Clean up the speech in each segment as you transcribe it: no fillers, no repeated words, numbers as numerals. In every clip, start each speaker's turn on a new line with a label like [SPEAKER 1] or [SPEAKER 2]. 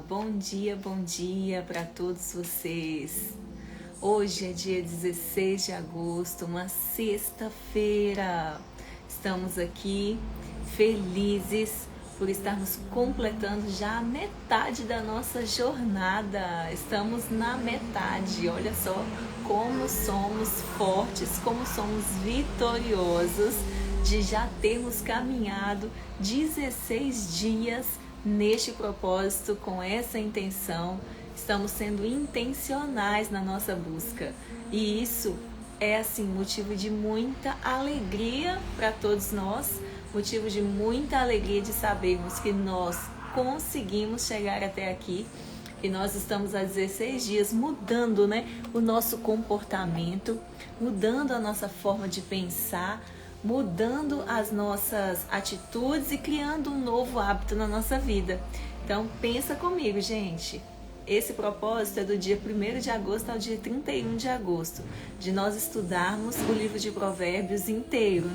[SPEAKER 1] Bom dia para todos vocês. Hoje é dia 16 de agosto, uma sexta-feira. Estamos aqui felizes por estarmos completando já a metade da nossa jornada. Estamos na metade. Olha só como somos fortes, como somos vitoriosos de já termos caminhado 16 dias neste propósito, com essa intenção. Estamos sendo intencionais na nossa busca. E isso é, assim, motivo de muita alegria para todos nós, motivo de muita alegria de sabermos que nós conseguimos chegar até aqui, e nós estamos há 16 dias mudando, o nosso comportamento, mudando a nossa forma de pensar, mudando as nossas atitudes e criando um novo hábito na nossa vida. Então, pensa comigo, gente. Esse propósito é do dia 1º de agosto ao dia 31 de agosto, de nós estudarmos o livro de Provérbios inteiro,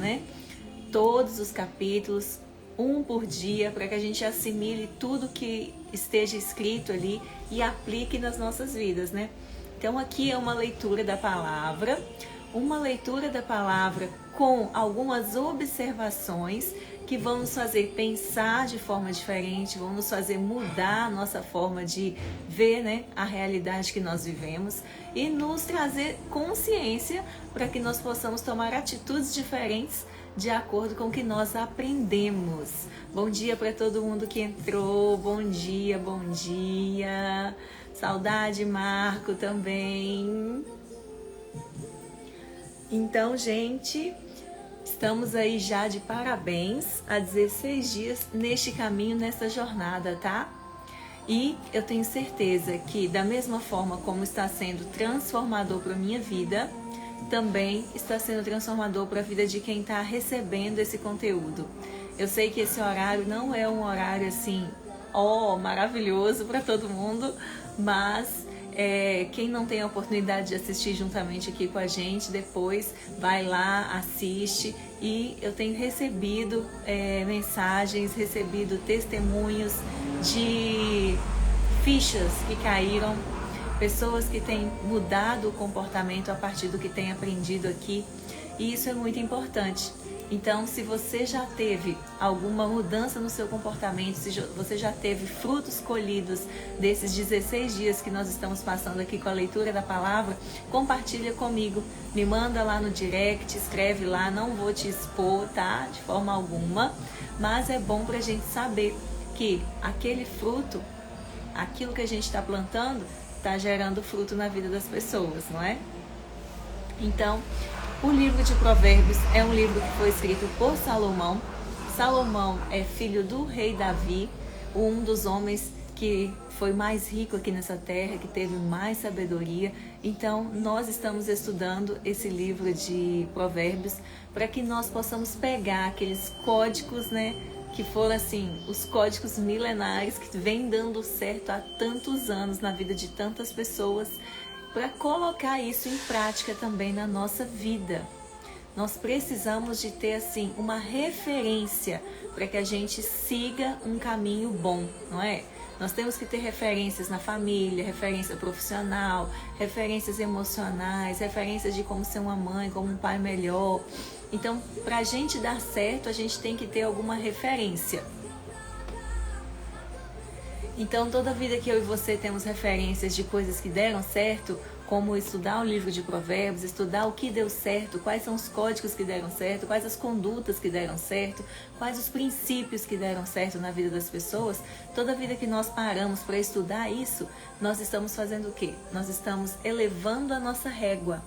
[SPEAKER 1] Todos os capítulos, um por dia, para que a gente assimile tudo que esteja escrito ali e aplique nas nossas vidas, Então, aqui é uma leitura da palavra com algumas observações que vão nos fazer pensar de forma diferente, vão nos fazer mudar a nossa forma de ver, a realidade que nós vivemos e nos trazer consciência para que nós possamos tomar atitudes diferentes de acordo com o que nós aprendemos. Bom dia para todo mundo que entrou, bom dia. Saudade, Marco, também. Então, gente, estamos aí já de parabéns há 16 dias neste caminho, nessa jornada, tá? E eu tenho certeza que, da mesma forma como está sendo transformador para a minha vida, também está sendo transformador para a vida de quem está recebendo esse conteúdo. Eu sei que esse horário não é um horário assim, maravilhoso para todo mundo, mas quem não tem a oportunidade de assistir juntamente aqui com a gente, depois vai lá, assiste. E eu tenho recebido mensagens, recebido testemunhos de fichas que caíram, pessoas que têm mudado o comportamento a partir do que têm aprendido aqui, e isso é muito importante. Então, se você já teve alguma mudança no seu comportamento, se você já teve frutos colhidos desses 16 dias que nós estamos passando aqui com a leitura da palavra, compartilha comigo, me manda lá no direct, escreve lá, não vou te expor, tá? De forma alguma, mas é bom pra gente saber que aquele fruto, aquilo que a gente está plantando, está gerando fruto na vida das pessoas, não é? Então, o livro de Provérbios é um livro que foi escrito por Salomão. Salomão é filho do rei Davi, um dos homens que foi mais rico aqui nessa terra, que teve mais sabedoria. Então, nós estamos estudando esse livro de Provérbios para que nós possamos pegar aqueles códigos, que foram assim, os códigos milenares que vêm dando certo há tantos anos na vida de tantas pessoas, para colocar isso em prática também na nossa vida. Nós precisamos de ter assim uma referência para que a gente siga um caminho bom, não é? Nós temos que ter referências na família, referência profissional, referências emocionais, referências de como ser uma mãe, como um pai melhor. Então, para a gente dar certo, a gente tem que ter alguma referência. Então, toda vida que eu e você temos referências de coisas que deram certo, como estudar o livro de Provérbios, estudar o que deu certo, quais são os códigos que deram certo, quais as condutas que deram certo, quais os princípios que deram certo na vida das pessoas, toda vida que nós paramos para estudar isso, nós estamos fazendo o quê? Nós estamos elevando a nossa régua.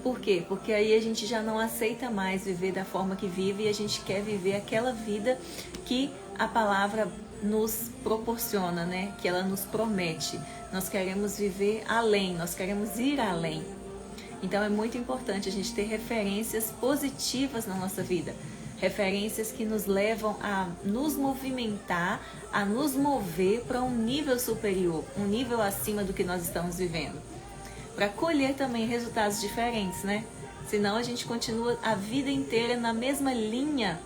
[SPEAKER 1] Por quê? Porque aí a gente já não aceita mais viver da forma que vive e a gente quer viver aquela vida que a palavra nos proporciona, que ela nos promete. Nós queremos viver além, nós queremos ir além. Então é muito importante a gente ter referências positivas na nossa vida. Referências que nos levam a nos movimentar, a nos mover para um nível superior, um nível acima do que nós estamos vivendo. Para colher também resultados diferentes, Senão a gente continua a vida inteira na mesma linha,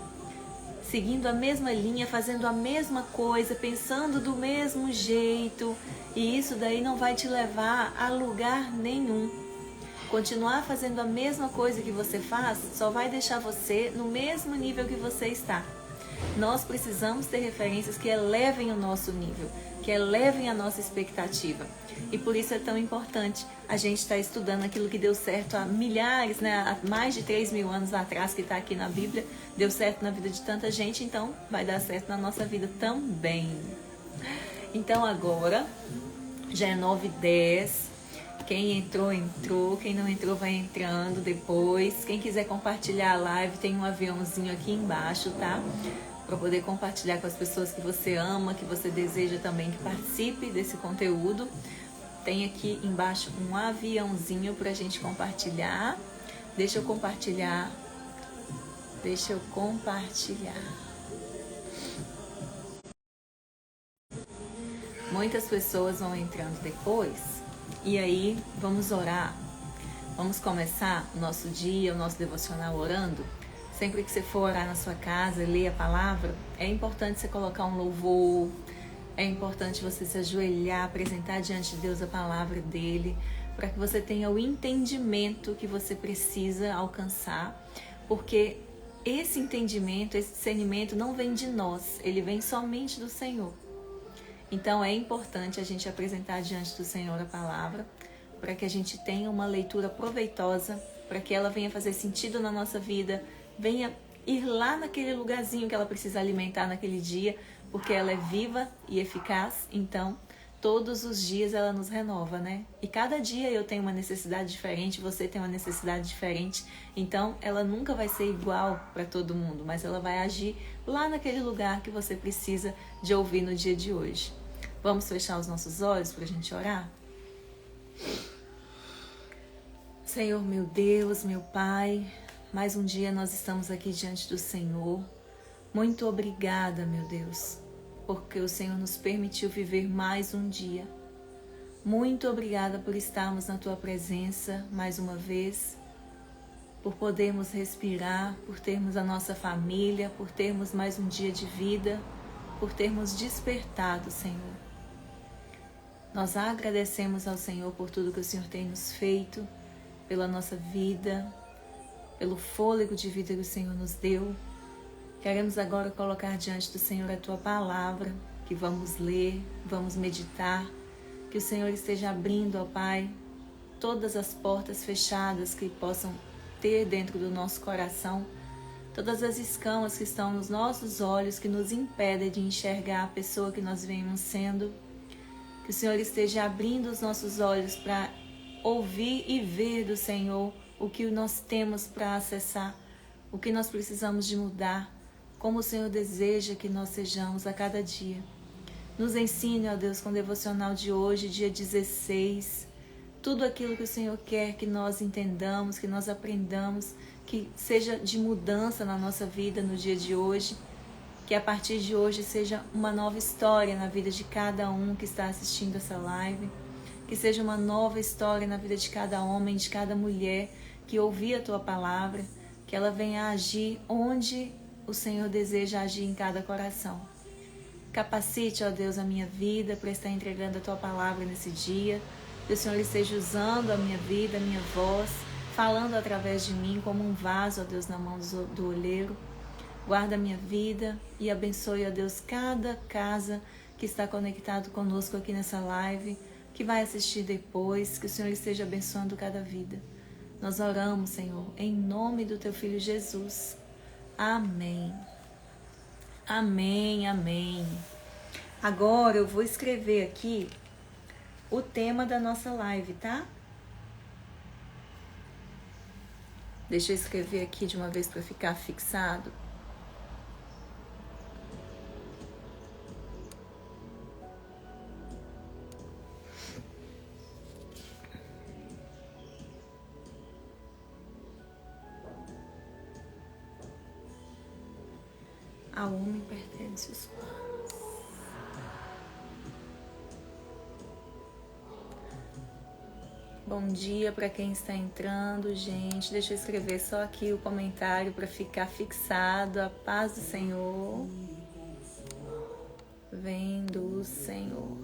[SPEAKER 1] seguindo a mesma linha, fazendo a mesma coisa, pensando do mesmo jeito, e isso daí não vai te levar a lugar nenhum. Continuar fazendo a mesma coisa que você faz só vai deixar você no mesmo nível que você está. Nós precisamos ter referências que elevem o nosso nível, que elevem a nossa expectativa. E por isso é tão importante a gente estar estudando aquilo que deu certo há milhares, há mais de 3.000 anos atrás, que está aqui na Bíblia, deu certo na vida de tanta gente, então vai dar certo na nossa vida também. Então agora, já é 9h10, quem entrou, entrou, quem não entrou vai entrando depois. Quem quiser compartilhar a live, tem um aviãozinho aqui embaixo, tá? Para poder compartilhar com as pessoas que você ama, que você deseja também que participe desse conteúdo. Tem aqui embaixo um aviãozinho para a gente compartilhar. Deixa eu compartilhar. Muitas pessoas vão entrando depois. E aí, vamos orar. Vamos começar o nosso dia, o nosso devocional orando. Sempre que você for orar na sua casa, ler a palavra, é importante você colocar um louvor, é importante você se ajoelhar, apresentar diante de Deus a palavra dele, para que você tenha o entendimento que você precisa alcançar, porque esse entendimento, esse discernimento não vem de nós, ele vem somente do Senhor. Então é importante a gente apresentar diante do Senhor a palavra, para que a gente tenha uma leitura proveitosa, para que ela venha fazer sentido na nossa vida, venha ir lá naquele lugarzinho que ela precisa alimentar naquele dia, porque ela é viva e eficaz, então todos os dias ela nos renova, né? E cada dia eu tenho uma necessidade diferente, você tem uma necessidade diferente, então ela nunca vai ser igual para todo mundo, mas ela vai agir lá naquele lugar que você precisa de ouvir no dia de hoje. Vamos fechar os nossos olhos para a gente orar? Senhor, meu Deus, meu Pai, mais um dia nós estamos aqui diante do Senhor. Muito obrigada, meu Deus, porque o Senhor nos permitiu viver mais um dia. Muito obrigada por estarmos na Tua presença mais uma vez, por podermos respirar, por termos a nossa família, por termos mais um dia de vida, por termos despertado, Senhor. Nós agradecemos ao Senhor por tudo que o Senhor tem nos feito, pela nossa vida, pelo fôlego de vida que o Senhor nos deu. Queremos agora colocar diante do Senhor a Tua palavra, que vamos ler, vamos meditar, que o Senhor esteja abrindo, ó Pai, todas as portas fechadas que possam ter dentro do nosso coração, todas as escamas que estão nos nossos olhos, que nos impedem de enxergar a pessoa que nós venhamos sendo, que o Senhor esteja abrindo os nossos olhos para ouvir e ver do Senhor o que nós temos para acessar, o que nós precisamos de mudar, como o Senhor deseja que nós sejamos a cada dia. Nos ensine, ó Deus, com o devocional de hoje, dia 16, tudo aquilo que o Senhor quer que nós entendamos, que nós aprendamos, que seja de mudança na nossa vida no dia de hoje, que a partir de hoje seja uma nova história na vida de cada um que está assistindo essa live, que seja uma nova história na vida de cada homem, de cada mulher que ouvir a Tua palavra, que ela venha agir onde o Senhor deseja agir em cada coração. Capacite, ó Deus, a minha vida para estar entregando a Tua palavra nesse dia, que o Senhor esteja usando a minha vida, a minha voz, falando através de mim como um vaso, ó Deus, na mão do oleiro. Guarda a minha vida e abençoe, ó Deus, cada casa que está conectado conosco aqui nessa live, que vai assistir depois, que o Senhor esteja abençoando cada vida. Nós oramos, Senhor, em nome do Teu Filho Jesus. Amém. Amém, amém. Agora eu vou escrever aqui o tema da nossa live, tá? Deixa eu escrever aqui de uma vez para ficar fixado. Ao homem pertence os planos. Bom dia para quem está entrando, gente. Deixa eu escrever só aqui o comentário para ficar fixado. A paz do Senhor vem do Senhor.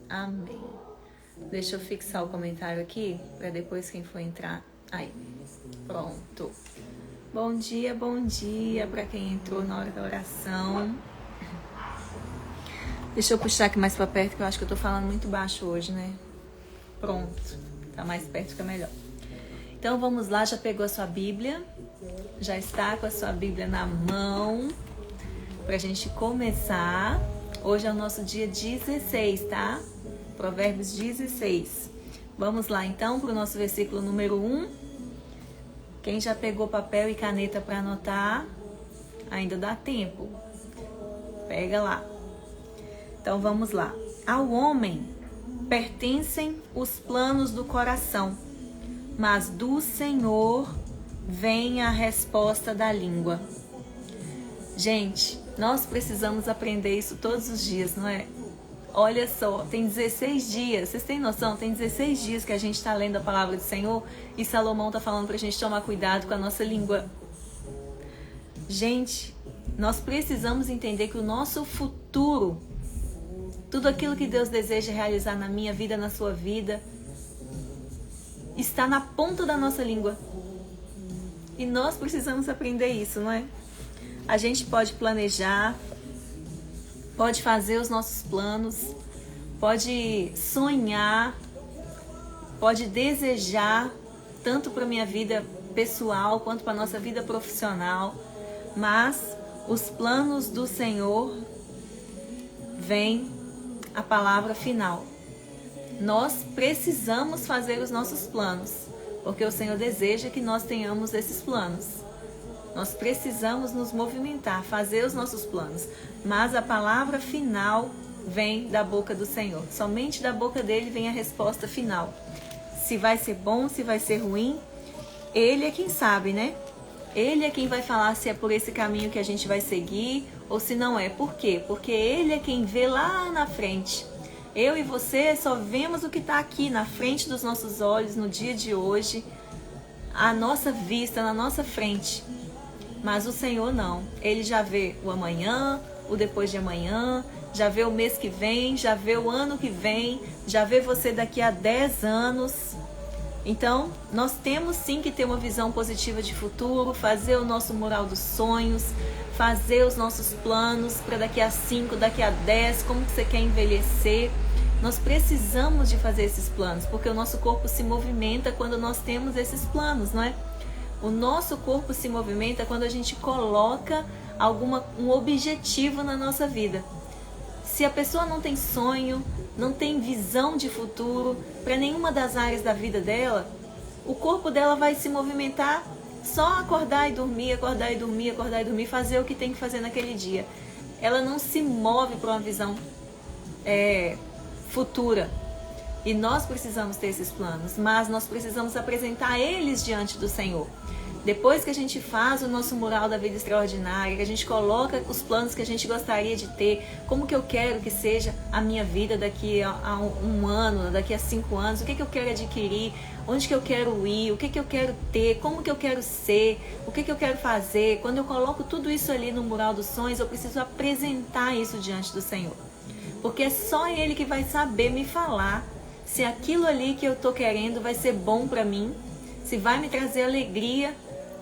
[SPEAKER 1] Amém. Deixa eu fixar o comentário aqui para depois quem for entrar. Aí, pronto. Bom dia para quem entrou na hora da oração. Deixa eu puxar aqui mais para perto, que eu acho que eu tô falando muito baixo hoje, né? Pronto, tá mais perto, fica melhor. Então vamos lá, já pegou a sua Bíblia? Já está com a sua Bíblia na mão pra gente começar. Hoje é o nosso dia 16, tá? Provérbios 16. Vamos lá então pro nosso versículo número 1. Quem já pegou papel e caneta para anotar, ainda dá tempo. Pega lá. Então vamos lá. Ao homem pertencem os planos do coração, mas do Senhor vem a resposta da língua. Gente, nós precisamos aprender isso todos os dias, não é? Olha só, tem 16 dias, vocês têm noção? Tem 16 dias que a gente está lendo a palavra do Senhor e Salomão está falando para a gente tomar cuidado com a nossa língua. Gente, nós precisamos entender que o nosso futuro, tudo aquilo que Deus deseja realizar na minha vida, na sua vida, está na ponta da nossa língua. E nós precisamos aprender isso, não é? A gente pode planejar, pode fazer os nossos planos, pode sonhar, pode desejar, tanto para a minha vida pessoal quanto para a nossa vida profissional, mas os planos do Senhor vêm a palavra final. Nós precisamos fazer os nossos planos, porque o Senhor deseja que nós tenhamos esses planos. Nós precisamos nos movimentar, fazer os nossos planos, mas a palavra final vem da boca do Senhor. Somente da boca dele vem a resposta final. Se vai ser bom, se vai ser ruim, ele é quem sabe, né? Ele é quem vai falar se é por esse caminho que a gente vai seguir ou se não é. Por quê? Porque ele é quem vê lá na frente. Eu e você só vemos o que está aqui na frente dos nossos olhos no dia de hoje, à nossa vista, na nossa frente. Mas o Senhor não. Ele já vê o amanhã, o depois de amanhã, já vê o mês que vem, já vê o ano que vem, já vê você daqui a 10 anos. Então, nós temos sim que ter uma visão positiva de futuro, fazer o nosso mural dos sonhos, fazer os nossos planos para daqui a 5, daqui a 10, como que você quer envelhecer. Nós precisamos de fazer esses planos, porque o nosso corpo se movimenta quando nós temos esses planos, não é? O nosso corpo se movimenta quando a gente coloca um objetivo na nossa vida. Se a pessoa não tem sonho, não tem visão de futuro para nenhuma das áreas da vida dela, o corpo dela vai se movimentar só acordar e dormir, acordar e dormir, acordar e dormir, fazer o que tem que fazer naquele dia. Ela não se move para uma visão futura. E nós precisamos ter esses planos, mas nós precisamos apresentar eles diante do Senhor. Depois que a gente faz o nosso mural da vida extraordinária, que a gente coloca os planos que a gente gostaria de ter, como que eu quero que seja a minha vida daqui a um ano, daqui a 5 anos, o que eu quero adquirir, onde que eu quero ir, o que eu quero ter, como que eu quero ser, o que eu quero fazer. Quando eu coloco tudo isso ali no mural dos sonhos, eu preciso apresentar isso diante do Senhor. Porque é só Ele que vai saber me falar se aquilo ali que eu tô querendo vai ser bom para mim, se vai me trazer alegria,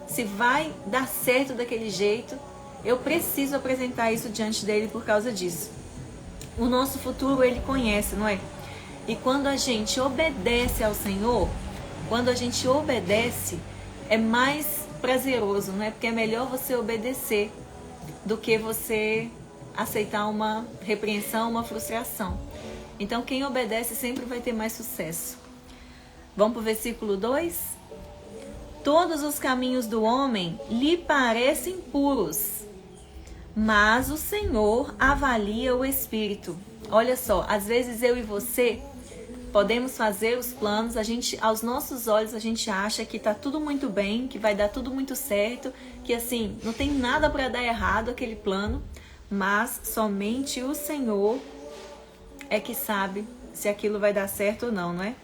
[SPEAKER 1] se vai dar certo daquele jeito. Eu preciso apresentar isso diante dele por causa disso. O nosso futuro ele conhece, não é? E quando a gente obedece ao Senhor, quando a gente obedece, é mais prazeroso, não é? Porque é melhor você obedecer do que você aceitar uma repreensão, uma frustração. Então quem obedece sempre vai ter mais sucesso. Vamos para o versículo 2? Todos os caminhos do homem lhe parecem puros, mas o Senhor avalia o espírito. Olha só, às vezes eu e você podemos fazer os planos, aos nossos olhos a gente acha que tá tudo muito bem, que vai dar tudo muito certo, que assim, não tem nada para dar errado aquele plano, mas somente o Senhor é que sabe se aquilo vai dar certo ou não, não é?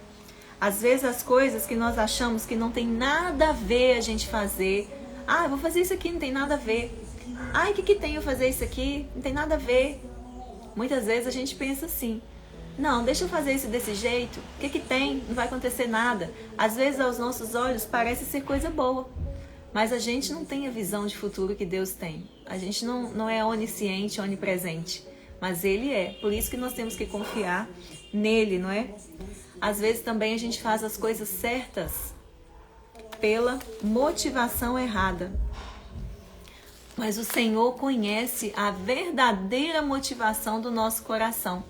[SPEAKER 1] Às vezes as coisas que nós achamos que não tem nada a ver a gente fazer. Ah, eu vou fazer isso aqui, não tem nada a ver. Ai, o que tem eu fazer isso aqui? Não tem nada a ver. Muitas vezes a gente pensa assim, não, deixa eu fazer isso desse jeito. O que tem? Não vai acontecer nada. Às vezes aos nossos olhos parece ser coisa boa. Mas a gente não tem a visão de futuro que Deus tem. A gente não é onisciente, onipresente. Mas Ele é. Por isso que nós temos que confiar nele, não é? Às vezes também a gente faz as coisas certas pela motivação errada. Mas o Senhor conhece a verdadeira motivação do nosso coração.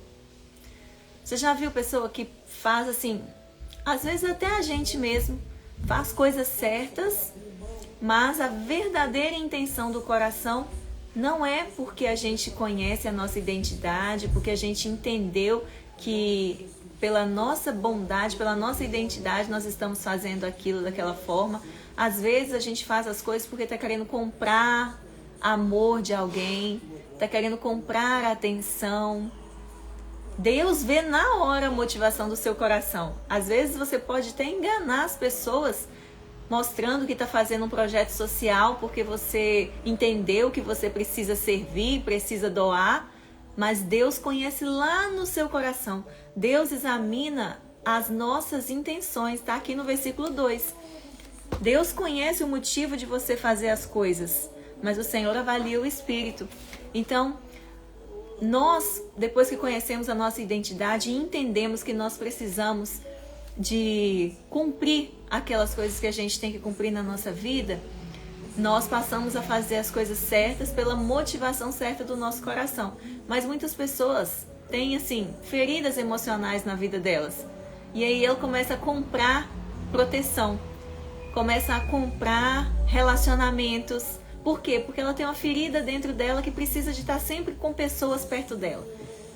[SPEAKER 1] Você já viu pessoa que faz assim, às vezes até a gente mesmo faz coisas certas, mas a verdadeira intenção do coração não é porque a gente conhece a nossa identidade, porque a gente entendeu que pela nossa bondade, pela nossa identidade nós estamos fazendo aquilo daquela forma. Às vezes a gente faz as coisas porque está querendo comprar amor de alguém, está querendo comprar atenção. Deus vê na hora a motivação do seu coração. Às vezes você pode até enganar as pessoas mostrando que está fazendo um projeto social porque você entendeu que você precisa servir, precisa doar, mas Deus conhece lá no seu coração. Deus examina as nossas intenções, está aqui no versículo 2. Deus conhece o motivo de você fazer as coisas, mas o Senhor avalia o espírito. Então, nós, depois que conhecemos a nossa identidade e entendemos que nós precisamos de cumprir aquelas coisas que a gente tem que cumprir na nossa vida, nós passamos a fazer as coisas certas pela motivação certa do nosso coração. Mas muitas pessoas têm, assim, feridas emocionais na vida delas. E aí ela começa a comprar proteção, começa a comprar relacionamentos. Por quê? Porque ela tem uma ferida dentro dela que precisa de estar sempre com pessoas perto dela.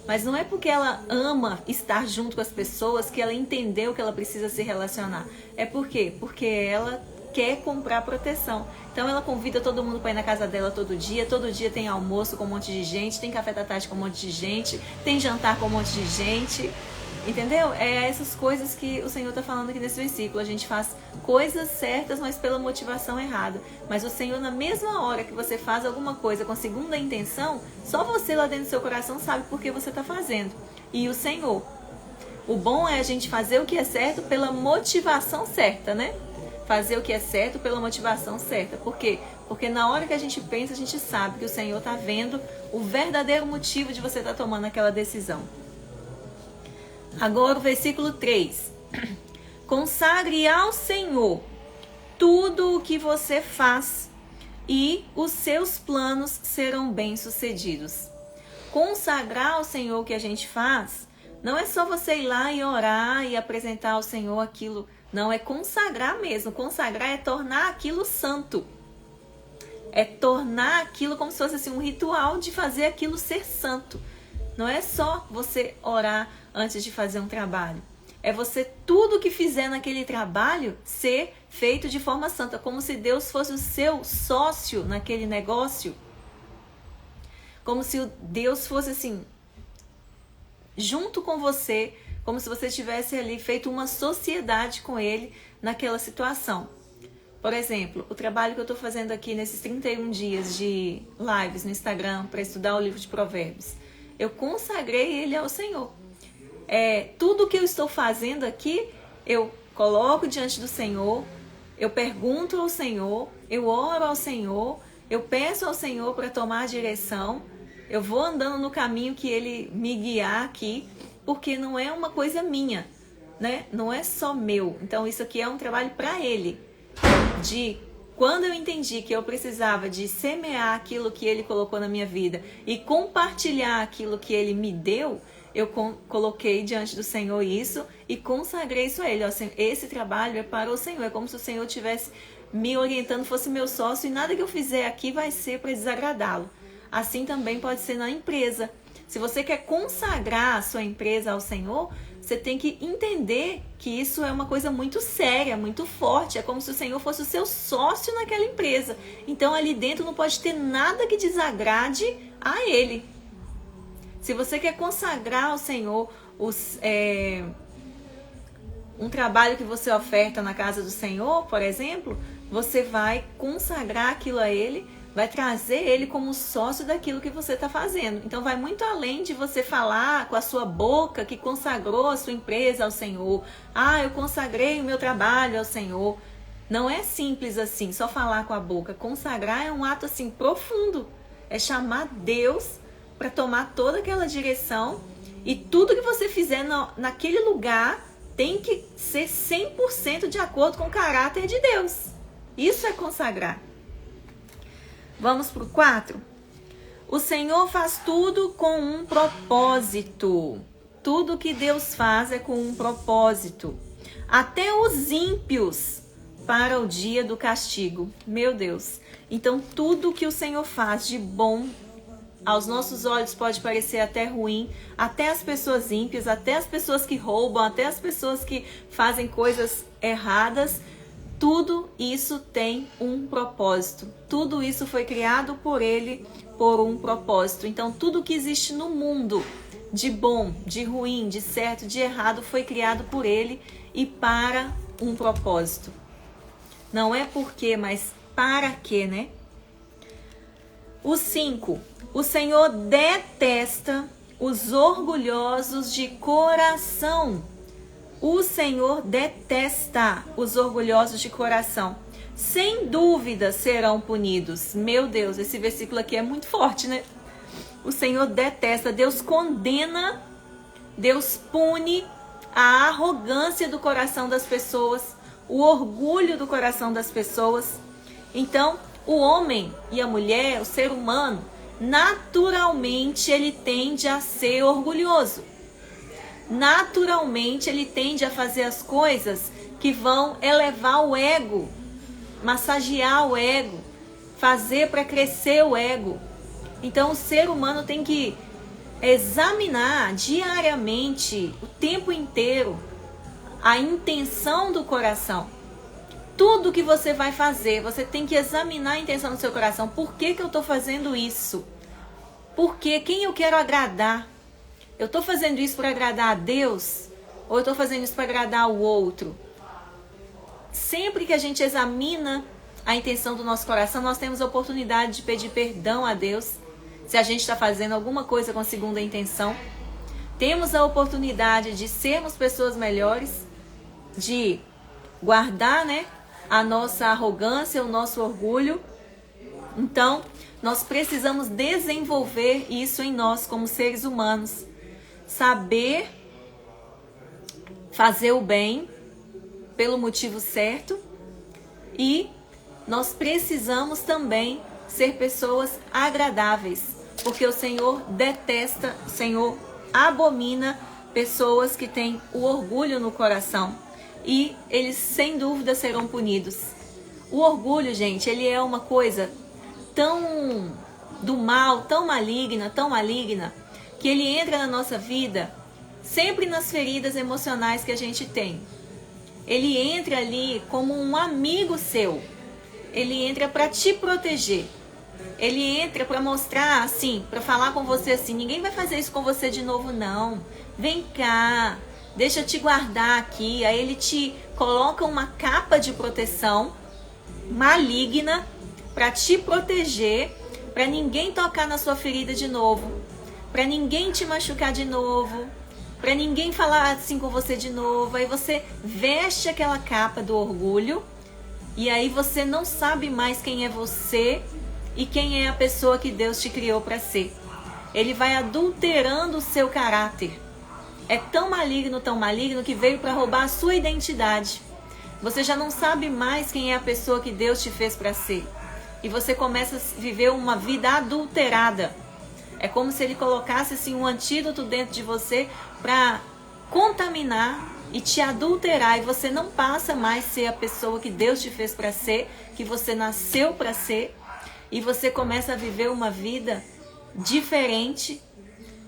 [SPEAKER 1] Mas não é porque ela ama estar junto com as pessoas que ela entendeu que ela precisa se relacionar. É por quê? Porque ela quer comprar proteção. Então ela convida todo mundo para ir na casa dela todo dia tem almoço com um monte de gente, tem café da tarde com um monte de gente, tem jantar com um monte de gente. Entendeu? É essas coisas que o Senhor está falando aqui nesse versículo. A gente faz coisas certas, mas pela motivação errada. Mas o Senhor, na mesma hora que você faz alguma coisa com a segunda intenção, só você lá dentro do seu coração sabe por que você está fazendo. E o Senhor. O bom é a gente fazer o que é certo pela motivação certa, né? Fazer o que é certo pela motivação certa. Por quê? Porque na hora que a gente pensa, a gente sabe que o Senhor está vendo o verdadeiro motivo de você estar tomando aquela decisão. Agora o versículo 3. Consagre ao Senhor tudo o que você faz e os seus planos serão bem-sucedidos. Consagrar ao Senhor o que a gente faz não é só você ir lá e orar e apresentar ao Senhor aquilo. Não, é consagrar mesmo. Consagrar é tornar aquilo santo. É tornar aquilo como se fosse assim, um ritual de fazer aquilo ser santo. Não é só você orar antes de fazer um trabalho. É você, tudo que fizer naquele trabalho, ser feito de forma santa. Como se Deus fosse o seu sócio naquele negócio. Como se Deus fosse assim, junto com você. Como se você tivesse ali feito uma sociedade com Ele naquela situação. Por exemplo, o trabalho que eu estou fazendo aqui nesses 31 dias de lives no Instagram para estudar o livro de Provérbios. Eu consagrei ele ao Senhor. Tudo que eu estou fazendo aqui, eu coloco diante do Senhor, eu pergunto ao Senhor, eu oro ao Senhor, eu peço ao Senhor para tomar a direção, eu vou andando no caminho que Ele me guiar aqui, porque não é uma coisa minha, né? Não é só meu. Então isso aqui é um trabalho para Ele. Quando eu entendi que eu precisava de semear aquilo que Ele colocou na minha vida e compartilhar aquilo que Ele me deu, eu coloquei diante do Senhor isso e consagrei isso a Ele. Esse trabalho é para o Senhor. É como se o Senhor estivesse me orientando, fosse meu sócio, e nada que eu fizer aqui vai ser para desagradá-lo. Assim também pode ser na empresa. Se você quer consagrar a sua empresa ao Senhor, você tem que entender que isso é uma coisa muito séria, muito forte. É como se o Senhor fosse o seu sócio naquela empresa. Então ali dentro não pode ter nada que desagrade a Ele. Se você quer consagrar ao Senhor um trabalho que você oferta na casa do Senhor, por exemplo, você vai consagrar aquilo a Ele, vai trazer Ele como sócio daquilo que você está fazendo. Então vai muito além de você falar com a sua boca que consagrou a sua empresa ao Senhor. Ah, eu consagrei o meu trabalho ao Senhor. Não é simples assim, só falar com a boca. Consagrar é um ato assim profundo. É chamar Deus para tomar toda aquela direção, e tudo que você fizer naquele lugar tem que ser 100% de acordo com o caráter de Deus. Isso é consagrar. Vamos para o 4. O Senhor faz tudo com um propósito. Tudo que Deus faz é com um propósito. Até os ímpios para o dia do castigo. Meu Deus. Então tudo que o Senhor faz de bom, aos nossos olhos pode parecer até ruim, até as pessoas ímpias, até as pessoas que roubam, até as pessoas que fazem coisas erradas, tudo isso tem um propósito. Tudo isso foi criado por Ele por um propósito. Então tudo que existe no mundo, de bom, de ruim, de certo, de errado, foi criado por Ele e para um propósito. Não é porque, mas para quê, né? O 5. O Senhor detesta os orgulhosos de coração. O Senhor detesta os orgulhosos de coração. Sem dúvida serão punidos. Meu Deus, esse versículo aqui é muito forte, né? O Senhor detesta, Deus condena, Deus pune a arrogância do coração das pessoas, o orgulho do coração das pessoas. Então, o homem e a mulher, o ser humano, naturalmente ele tende a ser orgulhoso. Naturalmente ele tende a fazer as coisas que vão elevar o ego, massagear o ego, fazer para crescer o ego. Então o ser humano tem que examinar diariamente, o tempo inteiro, a intenção do coração. Tudo que você vai fazer, você tem que examinar a intenção do seu coração. Por que eu estou fazendo isso? Por quê? Quem eu quero agradar? Eu estou fazendo isso para agradar a Deus? Ou eu estou fazendo isso para agradar o outro? Sempre que a gente examina a intenção do nosso coração, nós temos a oportunidade de pedir perdão a Deus. Se a gente está fazendo alguma coisa com a segunda intenção, temos a oportunidade de sermos pessoas melhores, de guardar, né, a nossa arrogância, o nosso orgulho. Então, nós precisamos desenvolver isso em nós como seres humanos. Saber fazer o bem pelo motivo certo, e nós precisamos também ser pessoas agradáveis, porque o Senhor detesta, o Senhor abomina pessoas que têm o orgulho no coração, e eles sem dúvida serão punidos. O orgulho, gente, ele é uma coisa tão do mal, tão maligna, que ele entra na nossa vida sempre nas feridas emocionais que a gente tem. Ele entra ali como um amigo seu. Ele entra para te proteger. Ele entra para mostrar assim, para falar com você assim: ninguém vai fazer isso com você de novo não. Vem cá, deixa eu te guardar aqui. Aí ele te coloca uma capa de proteção maligna para te proteger, para ninguém tocar na sua ferida de novo, para ninguém te machucar de novo, para ninguém falar assim com você de novo. Aí você veste aquela capa do orgulho, e aí você não sabe mais quem é você e quem é a pessoa que Deus te criou para ser. Ele vai adulterando o seu caráter. É tão maligno que veio para roubar a sua identidade. Você já não sabe mais quem é a pessoa que Deus te fez para ser. E você começa a viver uma vida adulterada. É como se ele colocasse assim um antídoto dentro de você para contaminar e te adulterar. E você não passa mais a ser a pessoa que Deus te fez para ser, que você nasceu para ser. E você começa a viver uma vida diferente,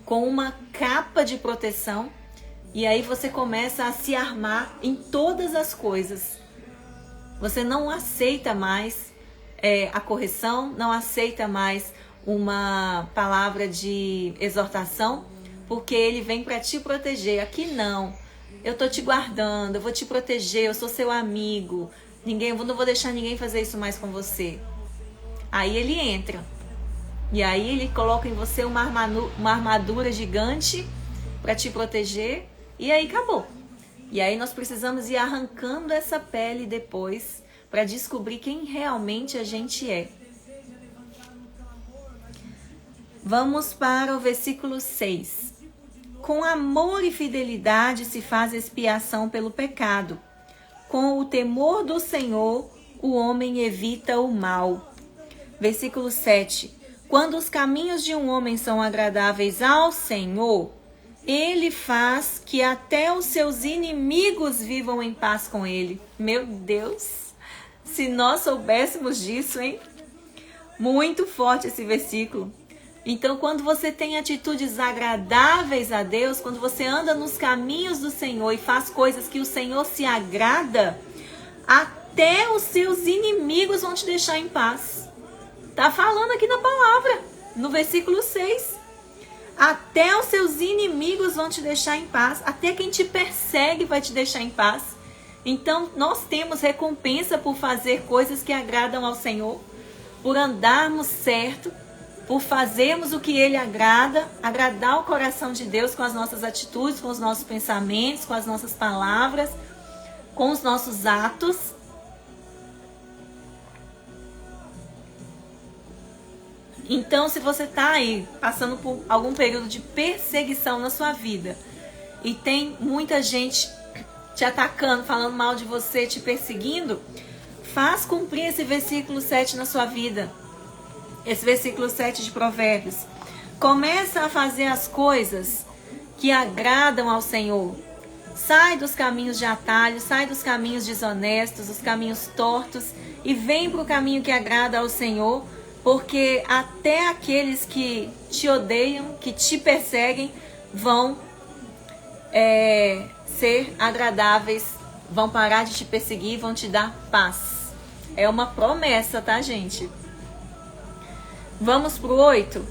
[SPEAKER 1] com uma capa de proteção. E aí você começa a se armar em todas as coisas. Você não aceita mais a correção, não aceita mais uma palavra de exortação, porque ele vem para te proteger. Aqui não. eu tô te guardando, eu vou te proteger, eu sou seu amigo, eu não vou deixar ninguém fazer isso mais com você. Aí ele entra. E aí ele coloca em você uma armadura gigante para te proteger. E aí acabou. E aí nós precisamos ir arrancando essa pele depois para descobrir quem realmente a gente é. Vamos para o versículo 6. Com amor e fidelidade se faz expiação pelo pecado. Com o temor do Senhor, o homem evita o mal. Versículo 7. Quando os caminhos de um homem são agradáveis ao Senhor, ele faz que até os seus inimigos vivam em paz com ele. Meu Deus, se nós soubéssemos disso, hein? Muito forte esse versículo. Então, quando você tem atitudes agradáveis a Deus, quando você anda nos caminhos do Senhor e faz coisas que o Senhor se agrada, até os seus inimigos vão te deixar em paz. Tá falando aqui na palavra, no versículo 6. Até os seus inimigos vão te deixar em paz. Até quem te persegue vai te deixar em paz. Então, nós temos recompensa por fazer coisas que agradam ao Senhor, por andarmos certo, por fazermos o que Ele agrada, agradar o coração de Deus com as nossas atitudes, com os nossos pensamentos, com as nossas palavras, com os nossos atos. Então, se você está aí passando por algum período de perseguição na sua vida e tem muita gente te atacando, falando mal de você, te perseguindo, faz cumprir esse versículo 7 na sua vida. Esse versículo 7 de Provérbios. Começa a fazer as coisas que agradam ao Senhor. Sai dos caminhos de atalho, sai dos caminhos desonestos, dos caminhos tortos e vem para o caminho que agrada ao Senhor. Porque até aqueles que te odeiam, que te perseguem, vão ser agradáveis, vão parar de te perseguir, vão te dar paz. É uma promessa, tá, gente? Vamos pro 8.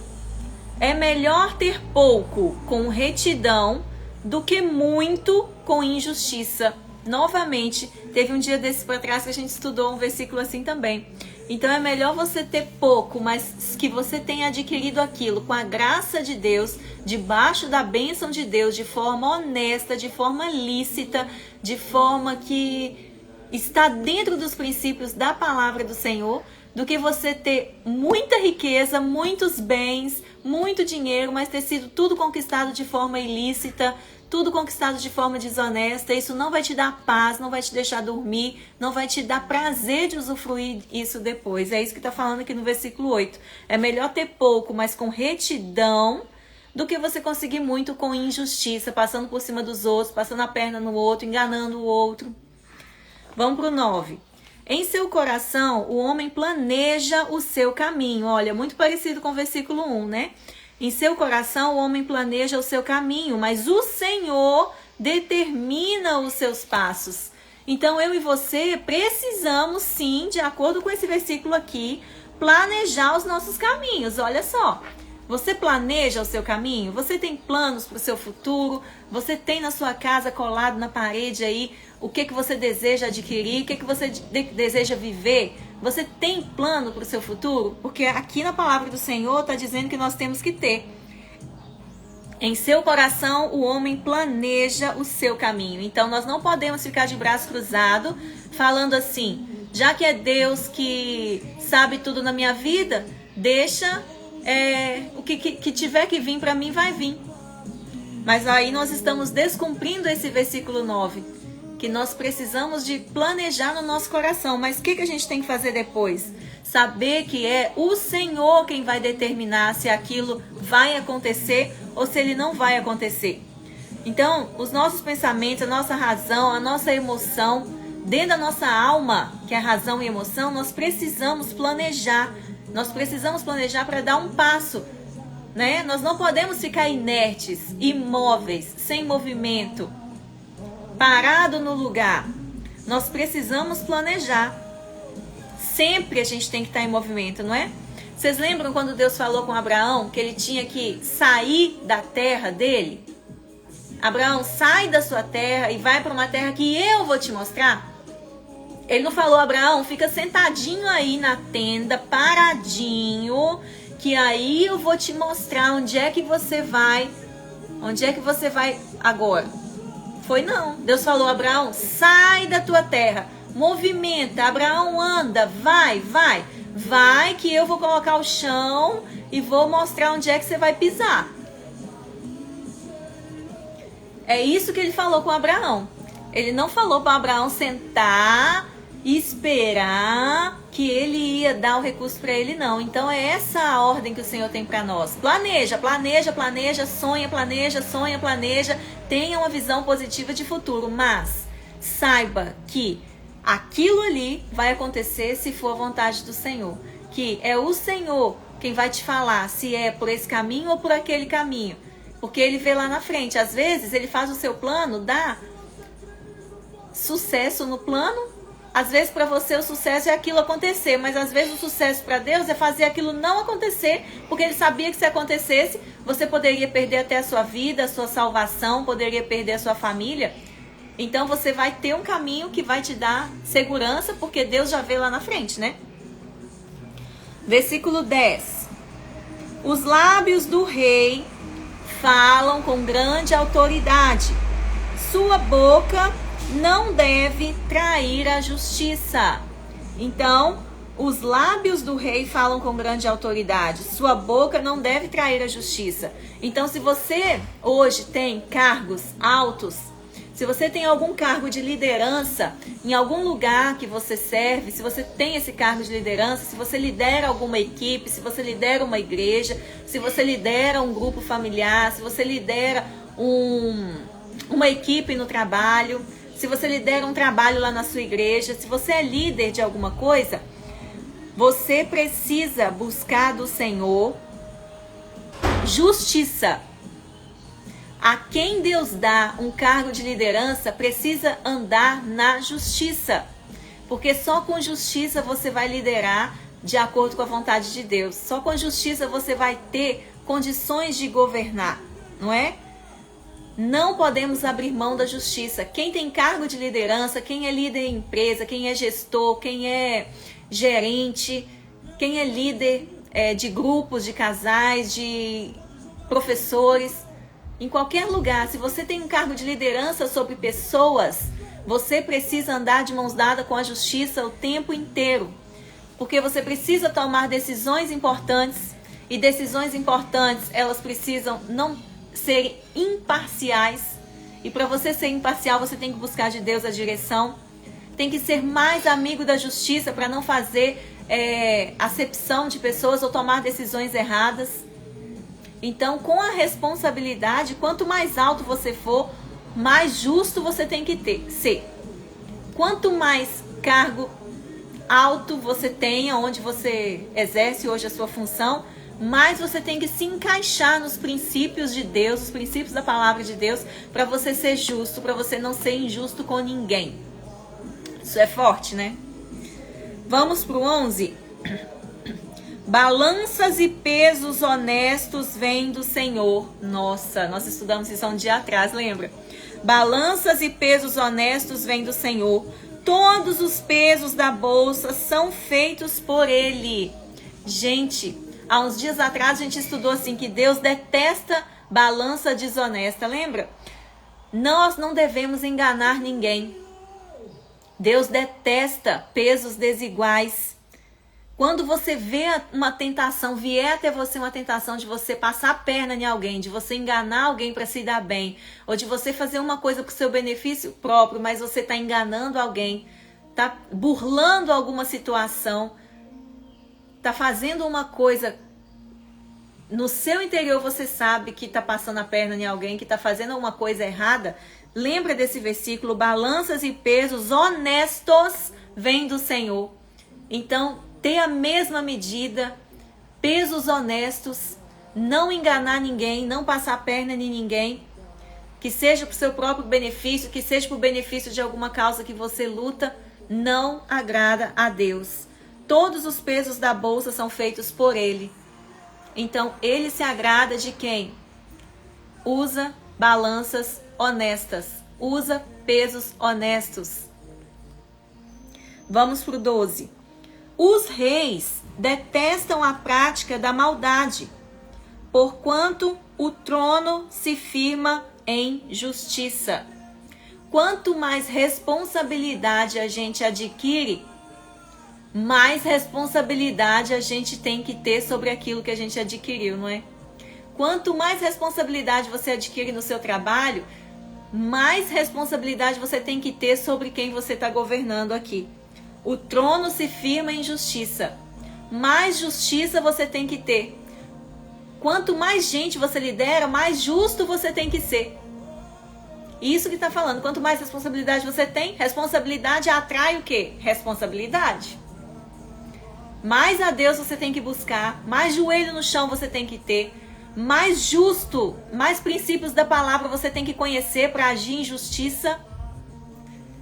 [SPEAKER 1] É melhor ter pouco com retidão do que muito com injustiça. Novamente, teve um dia desse para trás que a gente estudou um versículo assim também. Então é melhor você ter pouco, mas que você tenha adquirido aquilo com a graça de Deus, debaixo da bênção de Deus, de forma honesta, de forma lícita, de forma que está dentro dos princípios da palavra do Senhor, do que você ter muita riqueza, muitos bens, muito dinheiro, mas ter sido tudo conquistado de forma ilícita, tudo conquistado de forma desonesta. Isso não vai te dar paz, não vai te deixar dormir, não vai te dar prazer de usufruir isso depois. É isso que está falando aqui no versículo 8. É melhor ter pouco, mas com retidão, do que você conseguir muito com injustiça, passando por cima dos outros, passando a perna no outro, enganando o outro. Vamos para o 9. Em seu coração, o homem planeja o seu caminho. Olha, muito parecido com o versículo 1, né? Em seu coração, o homem planeja o seu caminho, mas o Senhor determina os seus passos. Então, eu e você precisamos, sim, de acordo com esse versículo aqui, planejar os nossos caminhos. Olha só, você planeja o seu caminho? Você tem planos para o seu futuro? Você tem na sua casa, colado na parede aí, o que você deseja adquirir? O que você deseja viver? Você tem plano para o seu futuro? Porque aqui na palavra do Senhor está dizendo que nós temos que ter. Em seu coração, o homem planeja o seu caminho. Então, nós não podemos ficar de braço cruzado, falando assim, já que é Deus que sabe tudo na minha vida, deixa o que tiver que vir para mim, vai vir. Mas aí nós estamos descumprindo esse versículo 9, que nós precisamos de planejar no nosso coração. Mas o que a gente tem que fazer depois? Saber que é o Senhor quem vai determinar se aquilo vai acontecer ou se ele não vai acontecer. Então, os nossos pensamentos, a nossa razão, a nossa emoção, dentro da nossa alma, que é razão e emoção, nós precisamos planejar. Nós precisamos planejar para dar um passo, né? Nós não podemos ficar inertes, imóveis, sem movimento, parado no lugar. Nós precisamos planejar. Sempre a gente tem que estar em movimento, não é? Vocês lembram quando Deus falou com Abraão que ele tinha que sair da terra dele? Abraão, sai da sua terra e vai para uma terra que eu vou te mostrar. Ele não falou, Abraão, fica sentadinho aí na tenda, paradinho, que aí eu vou te mostrar onde é que você vai. Onde é que você vai agora? Foi não. Deus falou, Abraão, sai da tua terra, movimenta, Abraão anda, vai que eu vou colocar o chão e vou mostrar onde é que você vai pisar. É isso que ele falou com Abraão. Ele não falou para Abraão sentar e esperar que ele ia dar o recurso para ele, não. Então é essa a ordem que o Senhor tem para nós. Planeja, sonha, planeja. Tenha uma visão positiva de futuro, mas saiba que aquilo ali vai acontecer se for a vontade do Senhor. Que é o Senhor quem vai te falar se é por esse caminho ou por aquele caminho. Porque ele vê lá na frente. Às vezes ele faz o seu plano, dá sucesso no plano. Às vezes para você o sucesso é aquilo acontecer, mas às vezes o sucesso para Deus é fazer aquilo não acontecer, porque ele sabia que se acontecesse, você poderia perder até a sua vida, a sua salvação, poderia perder a sua família. Então você vai ter um caminho que vai te dar segurança, porque Deus já vê lá na frente, né? Versículo 10. Os lábios do rei falam com grande autoridade. Sua boca não deve trair a justiça. Então, os lábios do rei falam com grande autoridade. Sua boca não deve trair a justiça. Então, se você hoje tem cargos altos, se você tem algum cargo de liderança em algum lugar que você serve, se você tem esse cargo de liderança, se você lidera alguma equipe, se você lidera uma igreja, se você lidera um grupo familiar, se você lidera uma equipe no trabalho, se você lidera um trabalho lá na sua igreja, se você é líder de alguma coisa, você precisa buscar do Senhor justiça. A quem Deus dá um cargo de liderança precisa andar na justiça. Porque só com justiça você vai liderar de acordo com a vontade de Deus. Só com justiça você vai ter condições de governar, não é? Não podemos abrir mão da justiça. Quem tem cargo de liderança, quem é líder em empresa, quem é gestor, quem é gerente, quem é líder de grupos, de casais, de professores, em qualquer lugar, se você tem um cargo de liderança sobre pessoas, você precisa andar de mãos dadas com a justiça o tempo inteiro. Porque você precisa tomar decisões importantes, e decisões importantes, elas precisam não serem imparciais. E para você ser imparcial, você tem que buscar de Deus a direção. Tem que ser mais amigo da justiça para não fazer acepção de pessoas ou tomar decisões erradas. Então, com a responsabilidade, quanto mais alto você for, mais justo você tem que ser. Quanto mais cargo alto você tenha, onde você exerce hoje a sua função, mais você tem que se encaixar nos princípios de Deus, os princípios da palavra de Deus, para você ser justo, para você não ser injusto com ninguém. Isso é forte, né? Vamos para o 11. Balanças e pesos honestos vêm do Senhor. Nossa, nós estudamos isso há um dia atrás, lembra? Balanças e pesos honestos vêm do Senhor. Todos os pesos da bolsa são feitos por Ele. Gente, há uns dias atrás a gente estudou assim que Deus detesta balança desonesta, lembra? Nós não devemos enganar ninguém. Deus detesta pesos desiguais. Quando você vê uma tentação, vier até você uma tentação de você passar a perna em alguém, de você enganar alguém para se dar bem, ou de você fazer uma coisa para o seu benefício próprio, mas você está enganando alguém, está burlando alguma situação, está fazendo uma coisa, no seu interior você sabe que está passando a perna em alguém, que está fazendo uma coisa errada, lembra desse versículo, balanças e pesos honestos vêm do Senhor. Então, ter a mesma medida, pesos honestos, não enganar ninguém, não passar a perna em ninguém, que seja para o seu próprio benefício, que seja para o benefício de alguma causa que você luta, não agrada a Deus. Todos os pesos da bolsa são feitos por Ele. Então, Ele se agrada de quem usa balanças honestas. Usa pesos honestos. Vamos pro 12. Os reis detestam a prática da maldade, porquanto o trono se firma em justiça. Quanto mais responsabilidade a gente adquire, mais responsabilidade a gente tem que ter sobre aquilo que a gente adquiriu, não é? Quanto mais responsabilidade você adquire no seu trabalho, mais responsabilidade você tem que ter sobre quem você está governando aqui. O trono se firma em justiça. Mais justiça você tem que ter. Quanto mais gente você lidera, mais justo você tem que ser. Isso que está falando. Quanto mais responsabilidade você tem, responsabilidade atrai o quê? Responsabilidade. Mais a Deus você tem que buscar, mais joelho no chão você tem que ter, mais justo, mais princípios da palavra você tem que conhecer para agir em justiça.